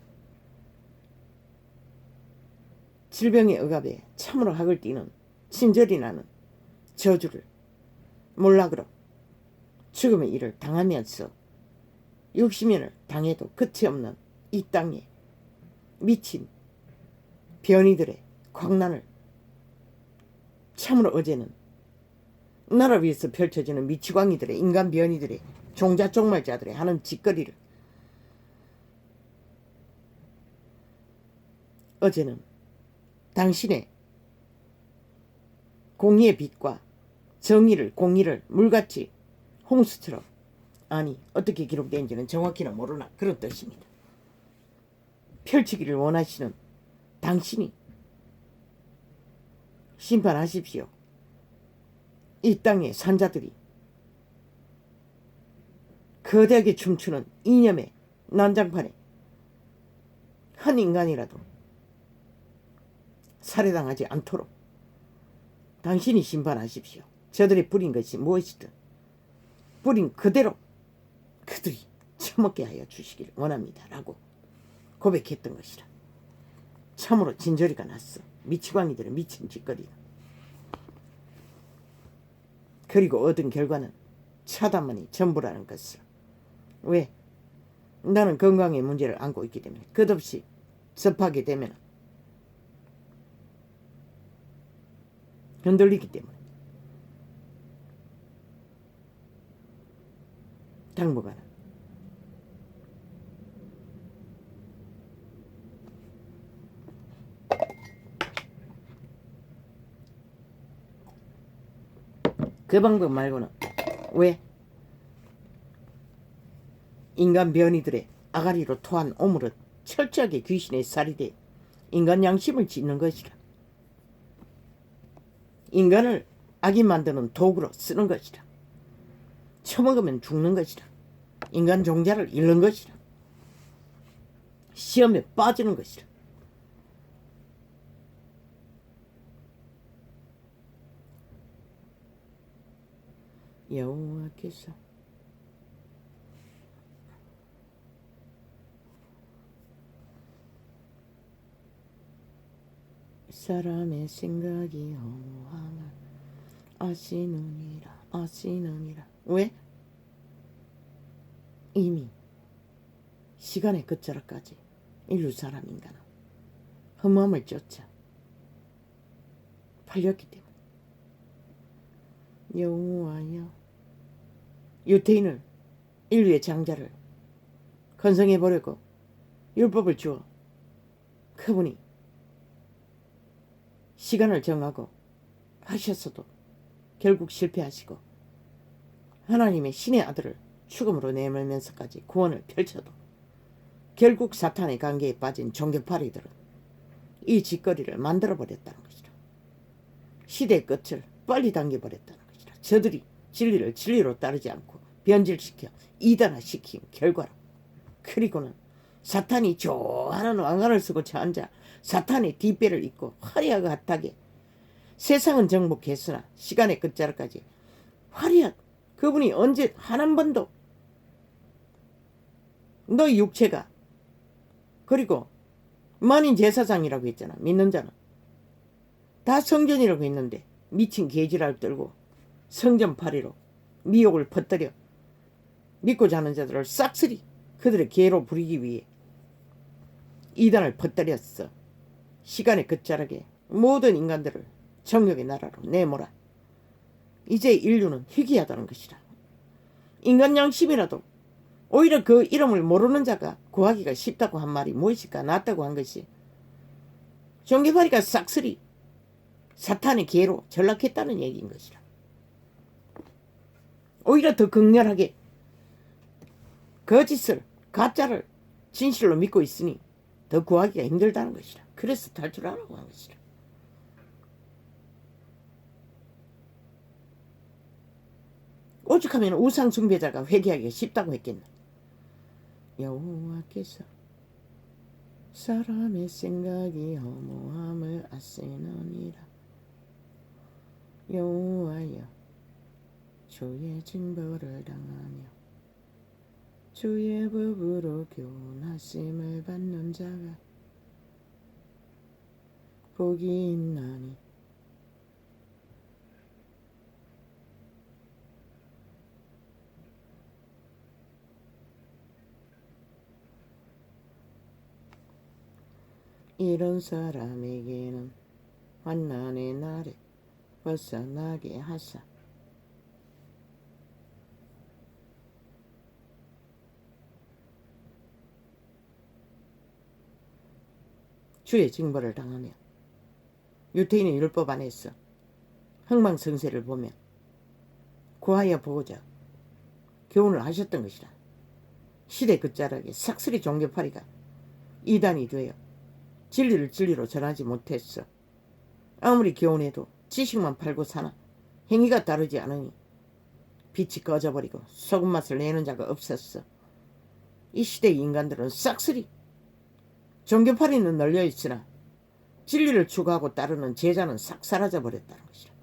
질병의 억압에 참으로 학을 띠는 친절이 나는 저주를 몰락으로 죽음의 일을 당하면서 60년을 당해도 끝이 없는 이 땅에 미친 변이들의 광란을 참으로 어제는 나라 위에서 펼쳐지는 미치광이들의 인간 변이들의 종자 종말자들의 하는 짓거리를 어제는 당신의 공의의 빛과 정의를 공의를 물같이 홍수처럼, 아니 어떻게 기록된지는 정확히는 모르나 그런 뜻입니다. 펼치기를 원하시는 당신이 심판하십시오. 이 땅의 산자들이 거대하게 춤추는 이념의 난장판에 한 인간이라도 살해당하지 않도록 당신이 심판하십시오. 저들이 부린 것이 무엇이든 부린 그대로 그들이 처먹게 하여 주시기를 원합니다. 라고 고백했던 것이라. 참으로 진저리가 났어. 미치광이들의 미친 짓거리가. 그리고 얻은 결과는 차단만이 전부라는 것을. 왜? 나는 건강의 문제를 안고 있기 때문에 끝없이 접하게 되면 흔들리기 때문에 당분간은 그 방법 말고는. 왜? 인간 변이들의 아가리로 토한 오물은 철저하게 귀신의 살이 돼 인간 양심을 찢는 것이라. 인간을 악이 만드는 도구로 쓰는 것이라. 처먹으면 죽는 것이라. 인간 종자를 잃는 것이라. 시험에 빠지는 것이라. 여호와께서 사람의 생각이 허무함을 아시느니라. 왜? 이미 시간의 끝자락까지 인류 사람 인간은 허무함을 쫓아 팔렸기 때문에. 여호와여, 유태인을, 인류의 장자를 건성해버리고 율법을 주어 그분이 시간을 정하고 하셨어도 결국 실패하시고 하나님의 신의 아들을 죽음으로 내몰면서까지 구원을 펼쳐도 결국 사탄의 관계에 빠진 종교파리들은 이 짓거리를 만들어버렸다는 것이라. 시대의 끝을 빨리 당겨버렸다는 것이라. 저들이 진리를 진리로 따르지 않고 변질시켜 이단화시킨 결과로. 그리고는 사탄이 좋아하는 왕관을 쓰고 저 앉아 사탄의 뒷배를 잇고 화려하게 세상은 정복했으나 시간의 끝자락까지 화려한 그분이 언제 한 번도 너희 육체가 그리고 만인 제사장이라고 했잖아. 믿는 자는 다 성전이라고 했는데 미친 개지랄 떨고 성전파리로 미혹을 퍼뜨려 믿고 자는 자들을 싹쓸이 그들의 개로 부리기 위해 이단을 퍼뜨렸어. 시간의 끝자락에 모든 인간들을 정욕의 나라로 내몰아. 이제 인류는 희귀하다는 것이라. 인간 양심이라도 오히려 그 이름을 모르는 자가 구하기가 쉽다고 한 말이 무엇일까? 낫다고 한 것이 종교파리가 싹쓸이 사탄의 개로 전락했다는 얘기인 것이라. 오히려 더 극렬하게 거짓을 가짜를 진실로 믿고 있으니 더 구하기가 힘들다는 것이라. 그래서 탈출하라고 한 것이라. 오죽하면 우상 숭배자가 회개하기가 쉽다고 했겠나. 여호와께서 사람의 생각이 허무함을 아시느니라. 여호와여, 주의 징벌을 당하며 주의 법으로 교훈하심을 받는 자가 복이 있나니. 이런 사람에게는 환난의 날에 벗어나게 하사 주의 징벌을 당하며 유태인의 율법 안에서 흥망성쇠를 보며 구하여 보고자 교훈을 하셨던 것이라. 시대 끝자락에 삭슬이 종교파리가 이단이 되어 진리를 진리로 전하지 못했어. 아무리 교훈해도 지식만 팔고 사나 행위가 따르지 않으니 빛이 꺼져버리고 소금맛을 내는 자가 없었어. 이 시대의 인간들은 싹쓸이 종교파리는 널려있으나 진리를 추구하고 따르는 제자는 싹 사라져버렸다는 것이라.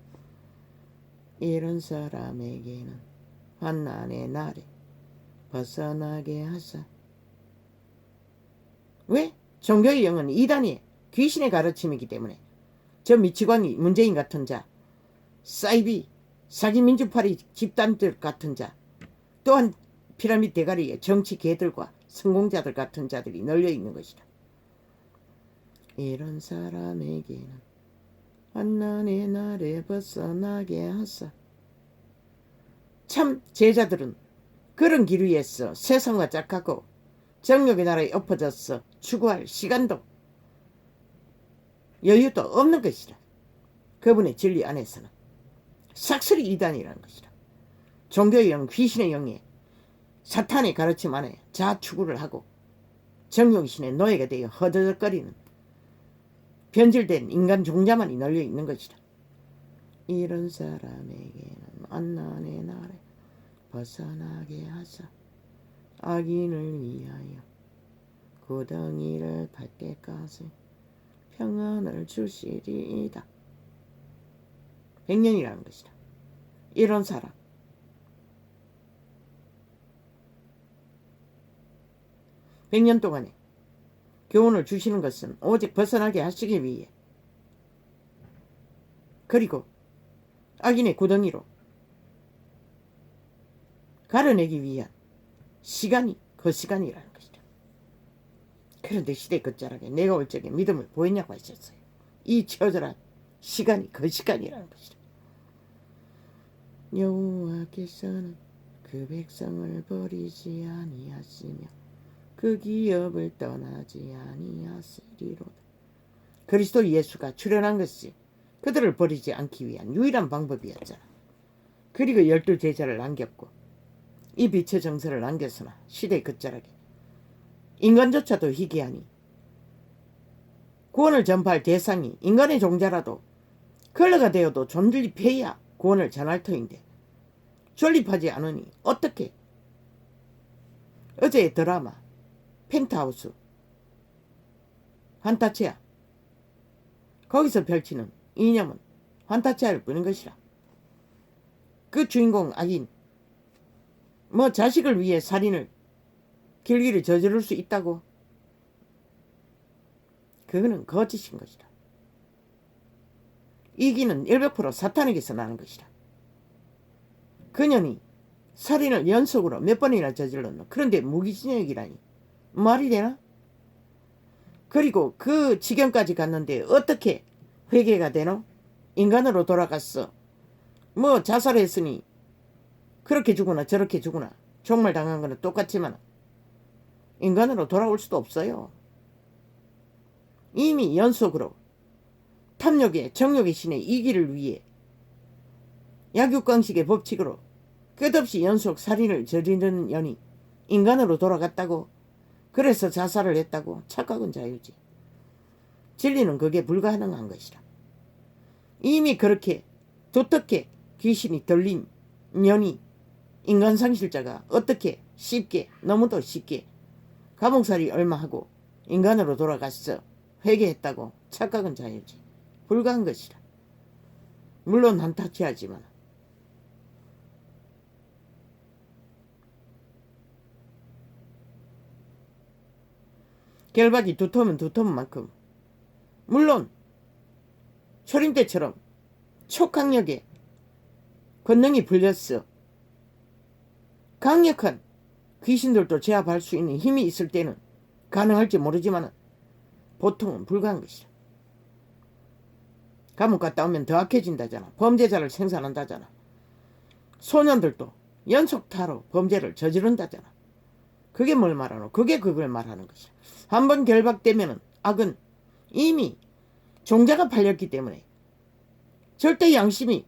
이런 사람에게는 환난의 날에 벗어나게 하사. 왜? 종교의 영은 이단이 귀신의 가르침이기 때문에 저 미치광이 문재인 같은 자, 사이비 사기민주파리 집단들 같은 자, 또한 피라미드 대가리에 정치 개들과 성공자들 같은 자들이 널려있는 것이다. 이런 사람에게는 환난의 날에 벗어나게 하사. 참 제자들은 그런 길 위에서 세상과 짝하고 정욕의 나라에 엎어져서 추구할 시간도 여유도 없는 것이라. 그분의 진리 안에서는 싹쓸이 이단이라는 것이다. 종교의 영, 귀신의 영에 사탄의 가르침 안에 자추구를 하고 정욕의 신의 노예가 되어 허드적거리는 변질된 인간 종자만이 널려 있는 것이다. 이런 사람에게는 만난의 날에 벗어나게 하사 악인을 위하여 고덩이를 밟 때까지 평안을 주시리이다. 100년이라는 것이다. 이런 사람, 100년 동안에 교훈을 주시는 것은 오직 벗어나게 하시기 위해, 그리고 악인의 구덩이로 가려내기 위한 시간이 그 시간이라는 것이다. 그런데 시대 끝자락에 내가 올 적에 믿음을 보였냐고 하셨어요. 이 처절한 시간이 그 시간이라는 것이다. 여호와께서는 그 백성을 버리지 아니하시며 그 기업을 떠나지 아니하시리로다. 그리스도 예수가 출현한 것이 그들을 버리지 않기 위한 유일한 방법이었잖아. 그리고 12 제자를 남겼고 이 빛의 정서를 남겼으나 시대의 끝자락에 인간조차도 희귀하니 구원을 전파할 대상이 인간의 종자라도 걸러가 되어도 존립해야 구원을 전할 터인데 존립하지 않으니 어떻게 어제의 드라마 펜트하우스 환타치아 거기서 펼치는 이념은 환타치아일 뿐인 것이라. 그 주인공 악인 뭐 자식을 위해 살인을 길길이 저지를 수 있다고? 그거는 거짓인 것이다. 이기는 100% 사탄에게서 나는 것이다. 그년이 살인을 연속으로 몇 번이나 저질렀노. 그런데 무기징역이라니 말이 되나? 그리고 그 지경까지 갔는데 어떻게 회개가 되노? 인간으로 돌아갔어. 뭐 자살했으니 그렇게 죽으나 저렇게 죽으나 종말 당한 거는 똑같지만 인간으로 돌아올 수도 없어요. 이미 연속으로 탐욕의 정욕의 신의 이기를 위해 약육강식의 법칙으로 끝없이 연속 살인을 저지르는 년이 인간으로 돌아갔다고? 그래서 자살을 했다고? 착각은 자유지. 진리는 그게 불가능한 것이라. 이미 그렇게 두텁게 귀신이 들린 년이 인간 상실자가 어떻게 쉽게 너무도 쉽게 감옥살이 얼마 하고 인간으로 돌아갔어 회개했다고? 착각은 자유지. 불가한 것이라. 물론 한타치하지만 결박이 두터우면 두터운 만큼 물론 초림 때처럼 촉강력에 권능이 불렸어. 강력한 귀신들도 제압할 수 있는 힘이 있을 때는 가능할지 모르지만 보통은 불가한 것이라. 감옥 갔다 오면 더 악해진다잖아. 범죄자를 생산한다잖아. 소년들도 연속타로 범죄를 저지른다잖아. 그게 뭘 말하노? 그게 그걸 말하는 것이야. 한번 결박되면은 악은 이미 종자가 팔렸기 때문에 절대 양심이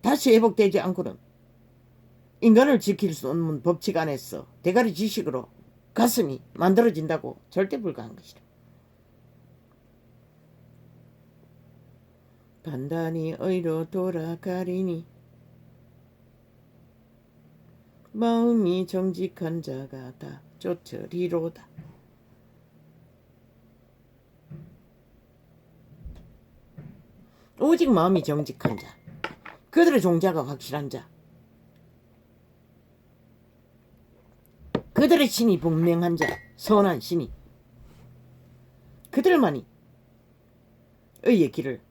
다시 회복되지 않고는 인간을 지킬 수 없는 법칙 안에서 대가리 지식으로 가슴이 만들어진다고 절대 불가한 것이다. 단단히 의로 돌아가리니 마음이 정직한 자가 다 쫓으리로다. 오직 마음이 정직한 자, 그들의 종자가 확실한 자, 그들의 신이 분명한 자, 선한 신이 그들만이 의의 길을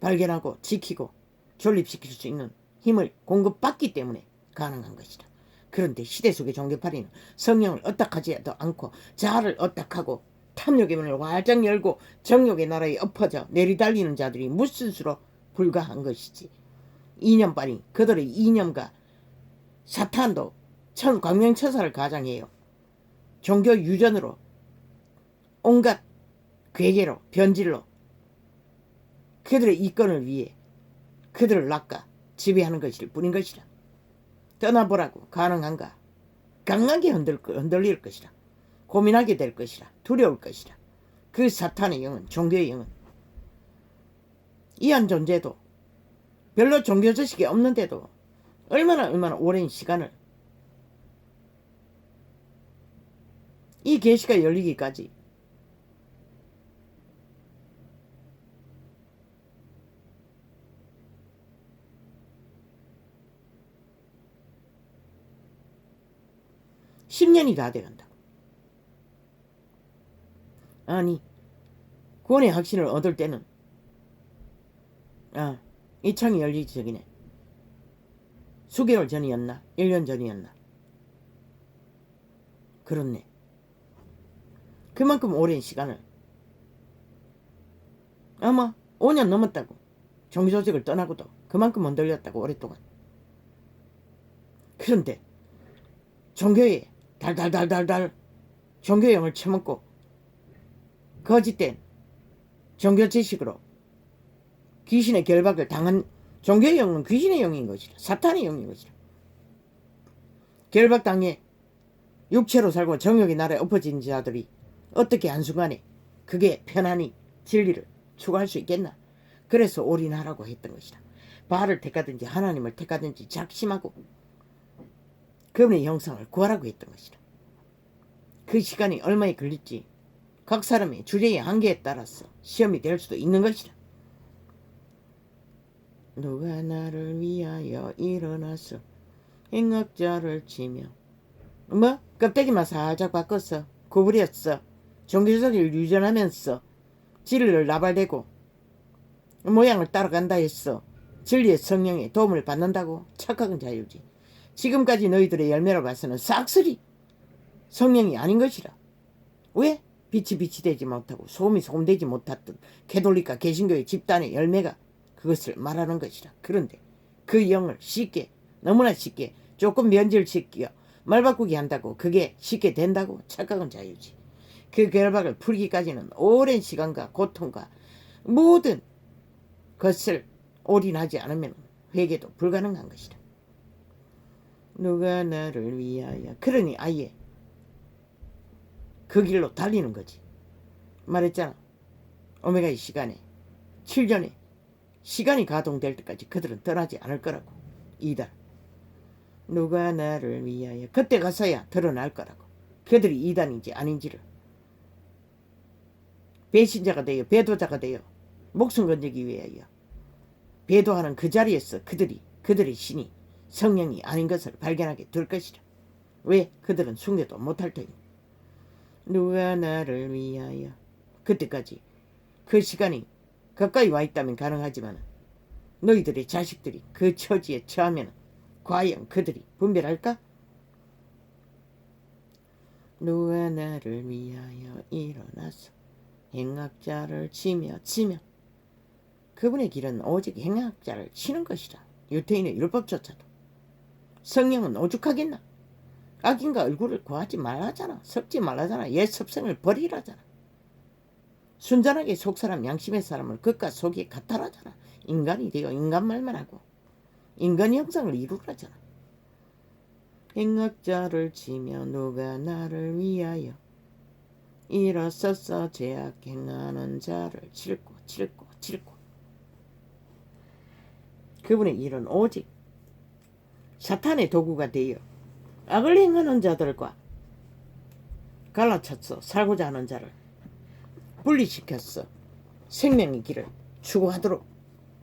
발견하고 지키고 존립시킬 수 있는 힘을 공급받기 때문에 가능한 것이다. 그런데 시대 속의 종교파리는 성령을 어떡하지도 않고 자아를 어떡하고 탐욕의 문을 활짝 열고 정욕의 나라에 엎어져 내리달리는 자들이 무슨 수로 불가한 것이지. 이념파리 그들의 이념과 사탄도 광명천사를 가장해요. 종교 유전으로 온갖 괴계로 변질로 그들의 이권을 위해 그들을 낚아 지배하는 것일 뿐인 것이라. 떠나보라고. 가능한가? 강하게 흔들릴 것이라. 고민하게 될 것이라. 두려울 것이라. 그 사탄의 영은, 종교의 영은 이한 존재도 별로 종교 지식이 없는데도 얼마나 오랜 시간을 이 계시가 열리기까지 (10년이) 다 돼간다고. 아니, 구원의 확신을 얻을 때는 이 창이 열리기 전이네. 수개월 전이었나? 1년 전이었나? 그렇네. 그만큼 오랜 시간을, 아마 5년 넘었다고. 종교조직을 떠나고도 그만큼 흔들렸다고, 오랫동안. 그런데 종교에 달달달달달 종교의 영을 처먹고 거짓된 종교 지식으로 귀신의 결박을 당한 종교의 영은 귀신의 영인 것이라. 사탄의 영인 것이라. 결박당해 육체로 살고 정욕의 나라에 엎어진 자들이 어떻게 한순간에 그게 편안히 진리를 추구할 수 있겠나. 그래서 올인하라고 했던 것이라. 바알을 택하든지 하나님을 택하든지 작심하고 그분의 형상을 구하라고 했던 것이라. 그 시간이 얼마에 걸릴지 각 사람의 주제의 한계에 따라서 시험이 될 수도 있는 것이라. 누가 나를 위하여 일어나서 행악자를 치며 껍데기만 살짝 바꿨어. 구부렸어. 종교적을 유전하면서 진리를 나발대고 모양을 따라간다 했어. 진리의 성령의 도움을 받는다고. 착각은 자유지. 지금까지 너희들의 열매로 봐서는 싹쓸이 성령이 아닌 것이라. 왜? 빛이 되지 못하고 소금이 소금되지 못했던 개돌리카 개신교의 집단의 열매가 그것을 말하는 것이라. 그런데 그 영을 쉽게, 너무나 쉽게 조금 변질시켜 말 바꾸기 한다고 그게 쉽게 된다고. 착각은 자유지. 그 결박을 풀기까지는 오랜 시간과 고통과 모든 것을 올인하지 않으면 회개도 불가능한 것이라. 누가 나를 위하여. 그러니 아예 그 길로 달리는 거지. 말했잖아. 오메가의 시간에 7년에 시간이 가동될 때까지 그들은 떠나지 않을 거라고. 이달. 누가 나를 위하여. 그때 가서야 드러날 거라고. 그들이 이단인지 아닌지를. 배신자가 되어 배도자가 되어 목숨 건지기 위하여 배도하는 그 자리에서 그들의 신이 성령이 아닌 것을 발견하게 될 것이라. 왜? 그들은 숭배도 못할 터이니. 누가 나를 위하여. 그때까지 그 시간이 가까이 와 있다면 가능하지만 너희들의 자식들이 그 처지에 처하면 과연 그들이 분별할까? 누가 나를 위하여 일어나서 행악자를 치며. 그분의 길은 오직 행악자를 치는 것이라. 유태인의 율법조차도. 성령은 오죽하겠나. 악인과 얼굴을 구하지 말라잖아. 섞지 말라잖아. 옛 습성을 버리라잖아. 순전하게 속사람 양심의 사람을 겉과 속이 같아라잖아. 인간이 되어 인간 말만 하고 인간 형상을 이루라잖아. 행악자를 치며 누가 나를 위하여 일어서서 죄악 행하는 자를 칠고. 그분의 일은 오직 사탄의 도구가 되어 악을 행하는 자들과 갈라쳤어. 살고자 하는 자를 분리시켰어. 생명의 길을 추구하도록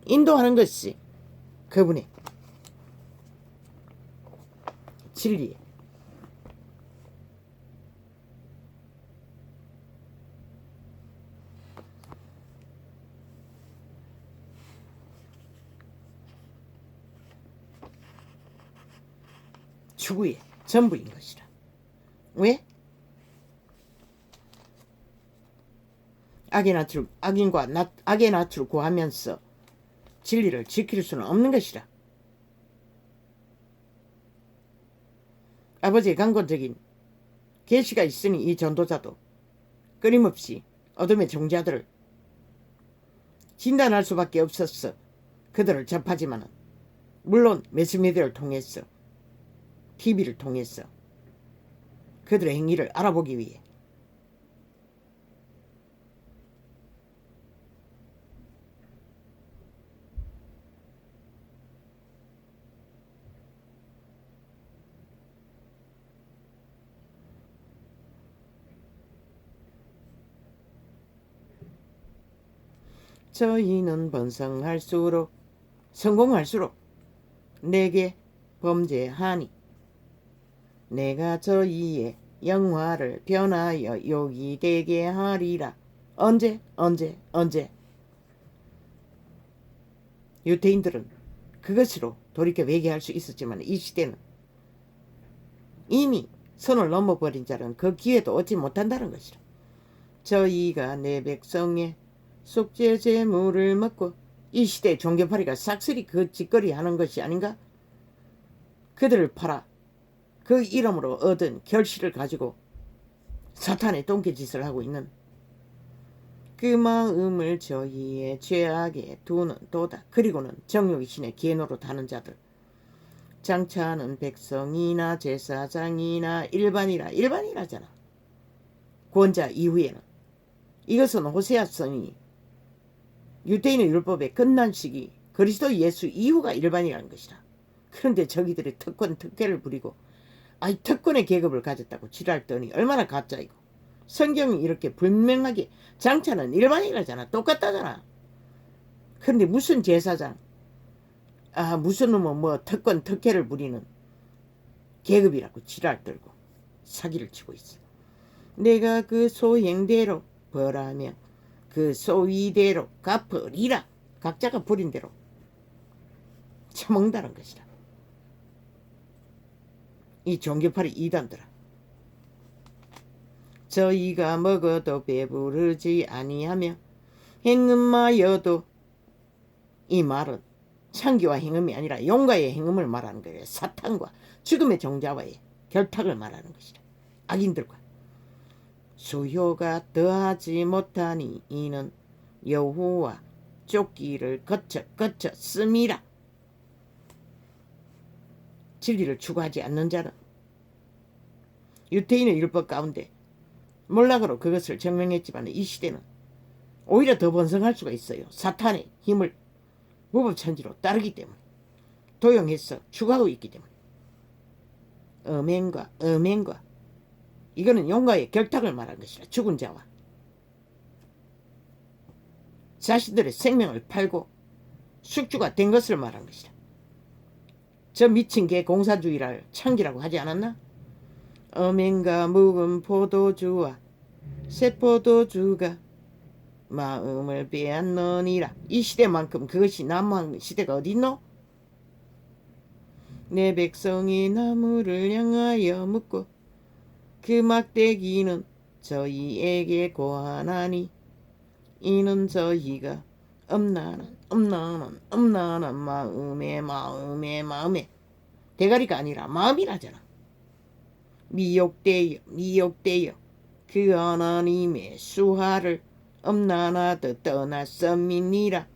인도하는 것이 그분의 진리에 추구의 전부인 것이라. 왜? 악의 낯을 구하면서 진리를 지킬 수는 없는 것이라. 아버지의 강권적인 계시가 있으니 이 전도자도 끊임없이 어둠의 종자들을 진단할 수밖에 없었어. 그들을 접하지만은 물론 매스미디어를 통해서 TV를 통해서 그들의 행위를 알아보기 위해 저희는 번성할수록 성공할수록 내게 범죄하니 내가 저희의 영화를 변하여 욕이 되게 하리라. 언제? 유대인들은 그것으로 돌이켜 회개할 수 있었지만 이 시대는 이미 선을 넘어버린 자는 그 기회도 얻지 못한다는 것이라. 저희가 내 백성의 속죄 제물을 먹고 이 시대의 종교파리가 싹쓸이 그 짓거리 하는 것이 아닌가? 그들을 팔아 그 이름으로 얻은 결실을 가지고 사탄의 똥개짓을 하고 있는 그 마음을 저희의 죄악에 두는 도다. 그리고는 정욕의 신의 기노로 하는 자들, 장차하는 백성이나 제사장이나 일반이라잖아. 구원자 이후에는 이것은 호세아 선이 유대인의 율법의 끝난 시기 그리스도 예수 이후가 일반이라는 것이다. 그런데 저기들이 특권을 부리고 특권의 계급을 가졌다고 지랄더니 얼마나 가짜이고, 성경이 이렇게 분명하게 장차는 일반이라잖아. 똑같다잖아. 그런데 무슨 제사장, 무슨 놈은 특혜를 부리는 계급이라고 지랄 떨고 사기를 치고 있어. 내가 그 소행대로 벌하며 그 소위대로 갚으리라. 각자가 부린 대로 처먹는다는 것이다. 이 종교파리 이단들아, 저희가 먹어도 배부르지 아니하며 행음하여도, 이 말은 창기와 행음이 아니라 용가의 행음을 말하는 거예요. 사탄과 죽음의 종자와의 결탁을 말하는 것이다. 악인들과 수효가 더하지 못하니 이는 여호와 쫓기를 거쳐 씀이라. 진리를 추구하지 않는 자는 유대인의 율법 가운데 몰락으로 그것을 증명했지만 이 시대는 오히려 더 번성할 수가 있어요. 사탄의 힘을 무법천지로 따르기 때문에, 도용해서 추구하고 있기 때문에. 음행과 이거는 용과의 결탁을 말하는 것이라. 죽은 자와 자신들의 생명을 팔고 숙주가 된 것을 말하는 것이라. 저 미친 개 공산주의를 창기라고 하지 않았나? 음행과 묵은 포도주와 새 포도주가 마음을 빼앗느니라. 이 시대만큼 그것이 남은 시대가 어디 있노? 내 백성이 나무를 향하여 묻고 그 막대기는 저희에게 고하나니 이는 저희가 엄난한 마음에 대가리가 아니라 마음이라잖아. 미혹되어 그 하나님의 수하를 엄난하듯 떠났음이니라.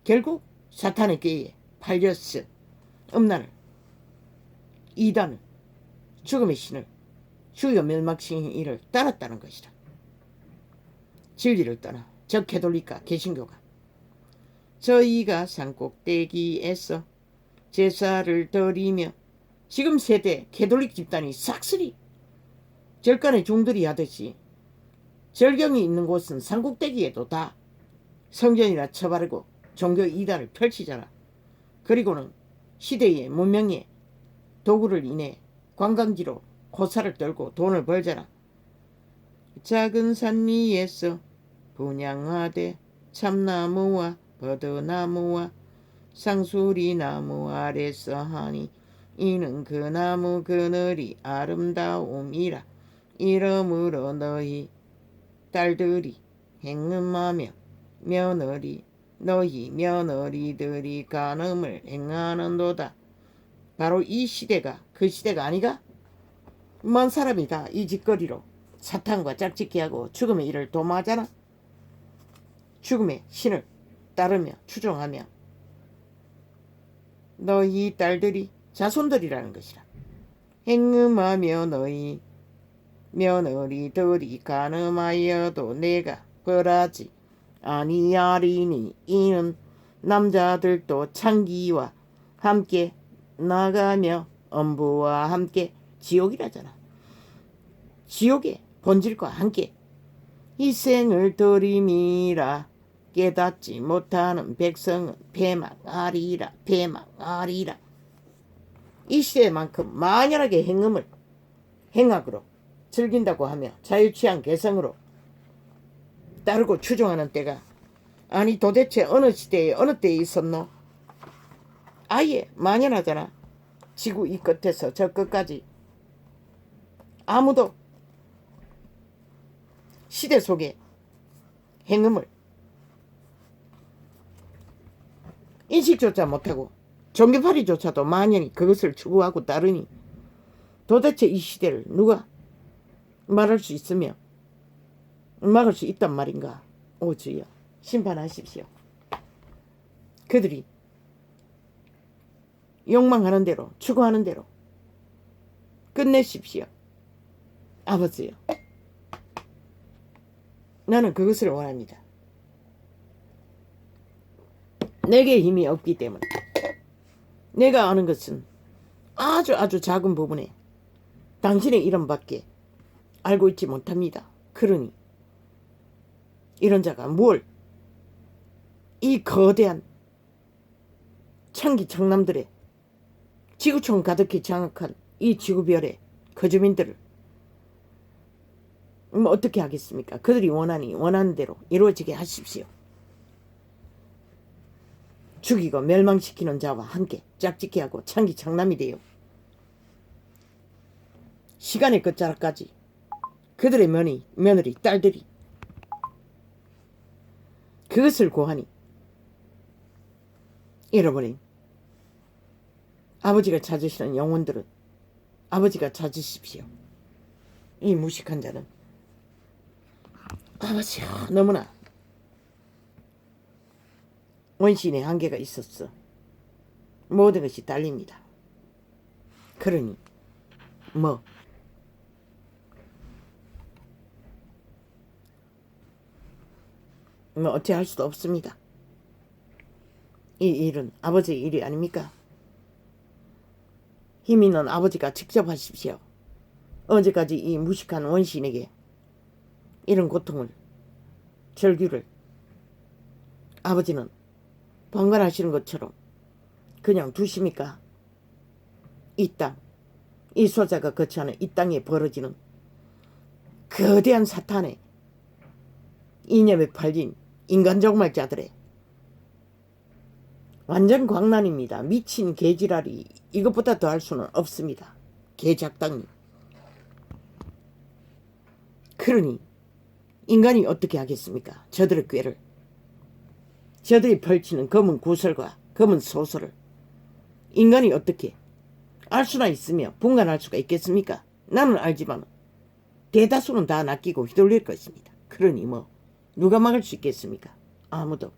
결국 사탄의 꾀에 팔렸어. 엄난을, 이단을, 죽음의 신을, 주요 멸망신이를 따랐다는 것이다. 진리를 떠나 저 캐톨릭과 개신교가 저희가 산꼭대기에서 제사를 드리며, 지금 세대 캐톨릭 집단이 싹쓸이 절간의 종들이 하듯이 절경이 있는 곳은 산꼭대기에도 다 성전이라 쳐바르고 종교 이단을 펼치잖아. 그리고는 시대의 문명의 도구를 인해 관광지로 고사를 떨고 돈을 벌잖아. 작은 산 위에서 분양하되 참나무와 버드나무와 상수리나무 아래서 하니 이는 그 나무 그늘이 아름다움이라. 이러므로 너희 딸들이 행음하며 너희 며느리들이 간음을 행하는도다. 바로 이 시대가 그 시대가 아니가? 먼 사람이 다 이 짓거리로 사탄과 짝짓기하고 죽음의 일을 도모하잖아. 죽음의 신을 따르며 추종하며 너희 딸들이 자손들이라는 것이라. 행음하며 너희 며느리들이 간음하여도 내가 벌하지 아니하리니 이는 남자들도 창기와 함께 나가며 엄부와 함께 지옥이라잖아. 지옥의 본질과 함께 희생을 드림이라. 깨닫지 못하는 백성은 패망하리라. 패망하리라. 이 시대만큼 만연하게 행음을 행악으로 즐긴다고 하며 자유취한 개성으로 따르고 추종하는 때가, 아니 도대체 어느 시대에 어느 때에 있었노? 아예 만연하잖아. 지구 이 끝에서 저 끝까지 아무도 시대 속에 행음을 인식조차 못하고 종교파리조차도 만연히 그것을 추구하고 따르니 도대체 이 시대를 누가 말할 수 있으며 막을 수 있단 말인가? 오 주여, 심판하십시오. 그들이 욕망하는 대로 추구하는 대로 끝내십시오. 아버지요, 나는 그것을 원합니다. 내게 힘이 없기 때문에 내가 아는 것은 아주 작은 부분에 당신의 이름밖에 알고 있지 못합니다. 그러니 이런 자가 뭘 이 거대한 창기청남들의 지구촌 가득히 장악한 이 지구별의 거주민들을 어떻게 하겠습니까? 그들이 원하는 대로 이루어지게 하십시오. 죽이고 멸망시키는 자와 함께 짝짓기 하고 창기청남이 되어 시간의 끝자락까지 그들의 며느리 딸들이 그것을 고하니 잃어버린 아버지가 찾으시는 영혼들은 아버지가 찾으십시오. 이 무식한 자는 아버지야, 너무나 원신의 한계가 있었어. 모든 것이 딸립니다. 그러니 뭐 어떻게 할 수도 없습니다. 이 일은 아버지의 일이 아닙니까? 힘 있는 아버지가 직접 하십시오. 언제까지 이 무식한 원신에게 이런 고통을, 절규를 아버지는 방관하시는 것처럼 그냥 두십니까? 이 땅, 이 소자가 거처하는 이 땅에 벌어지는 거대한 사탄의 이념에 팔린 인간 종말자들의 완전 광란입니다. 미친 개지랄이 이것보다 더 할 수는 없습니다. 개작당이. 그러니 인간이 어떻게 하겠습니까? 저들의 꾀를, 저들이 펼치는 검은 구설과 검은 소설을 인간이 어떻게 알 수나 있으며 분간할 수가 있겠습니까? 나는 알지만 대다수는 다 낚이고 휘둘릴 것입니다. 그러니 뭐 누가 막을 수 있겠습니까? 아무도.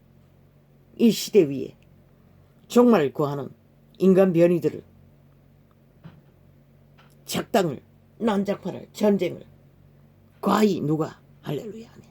이 시대 위에 종말을 구하는 인간 변이들을, 작당을, 난장판을, 전쟁을 과히 누가 할렐루야 하네.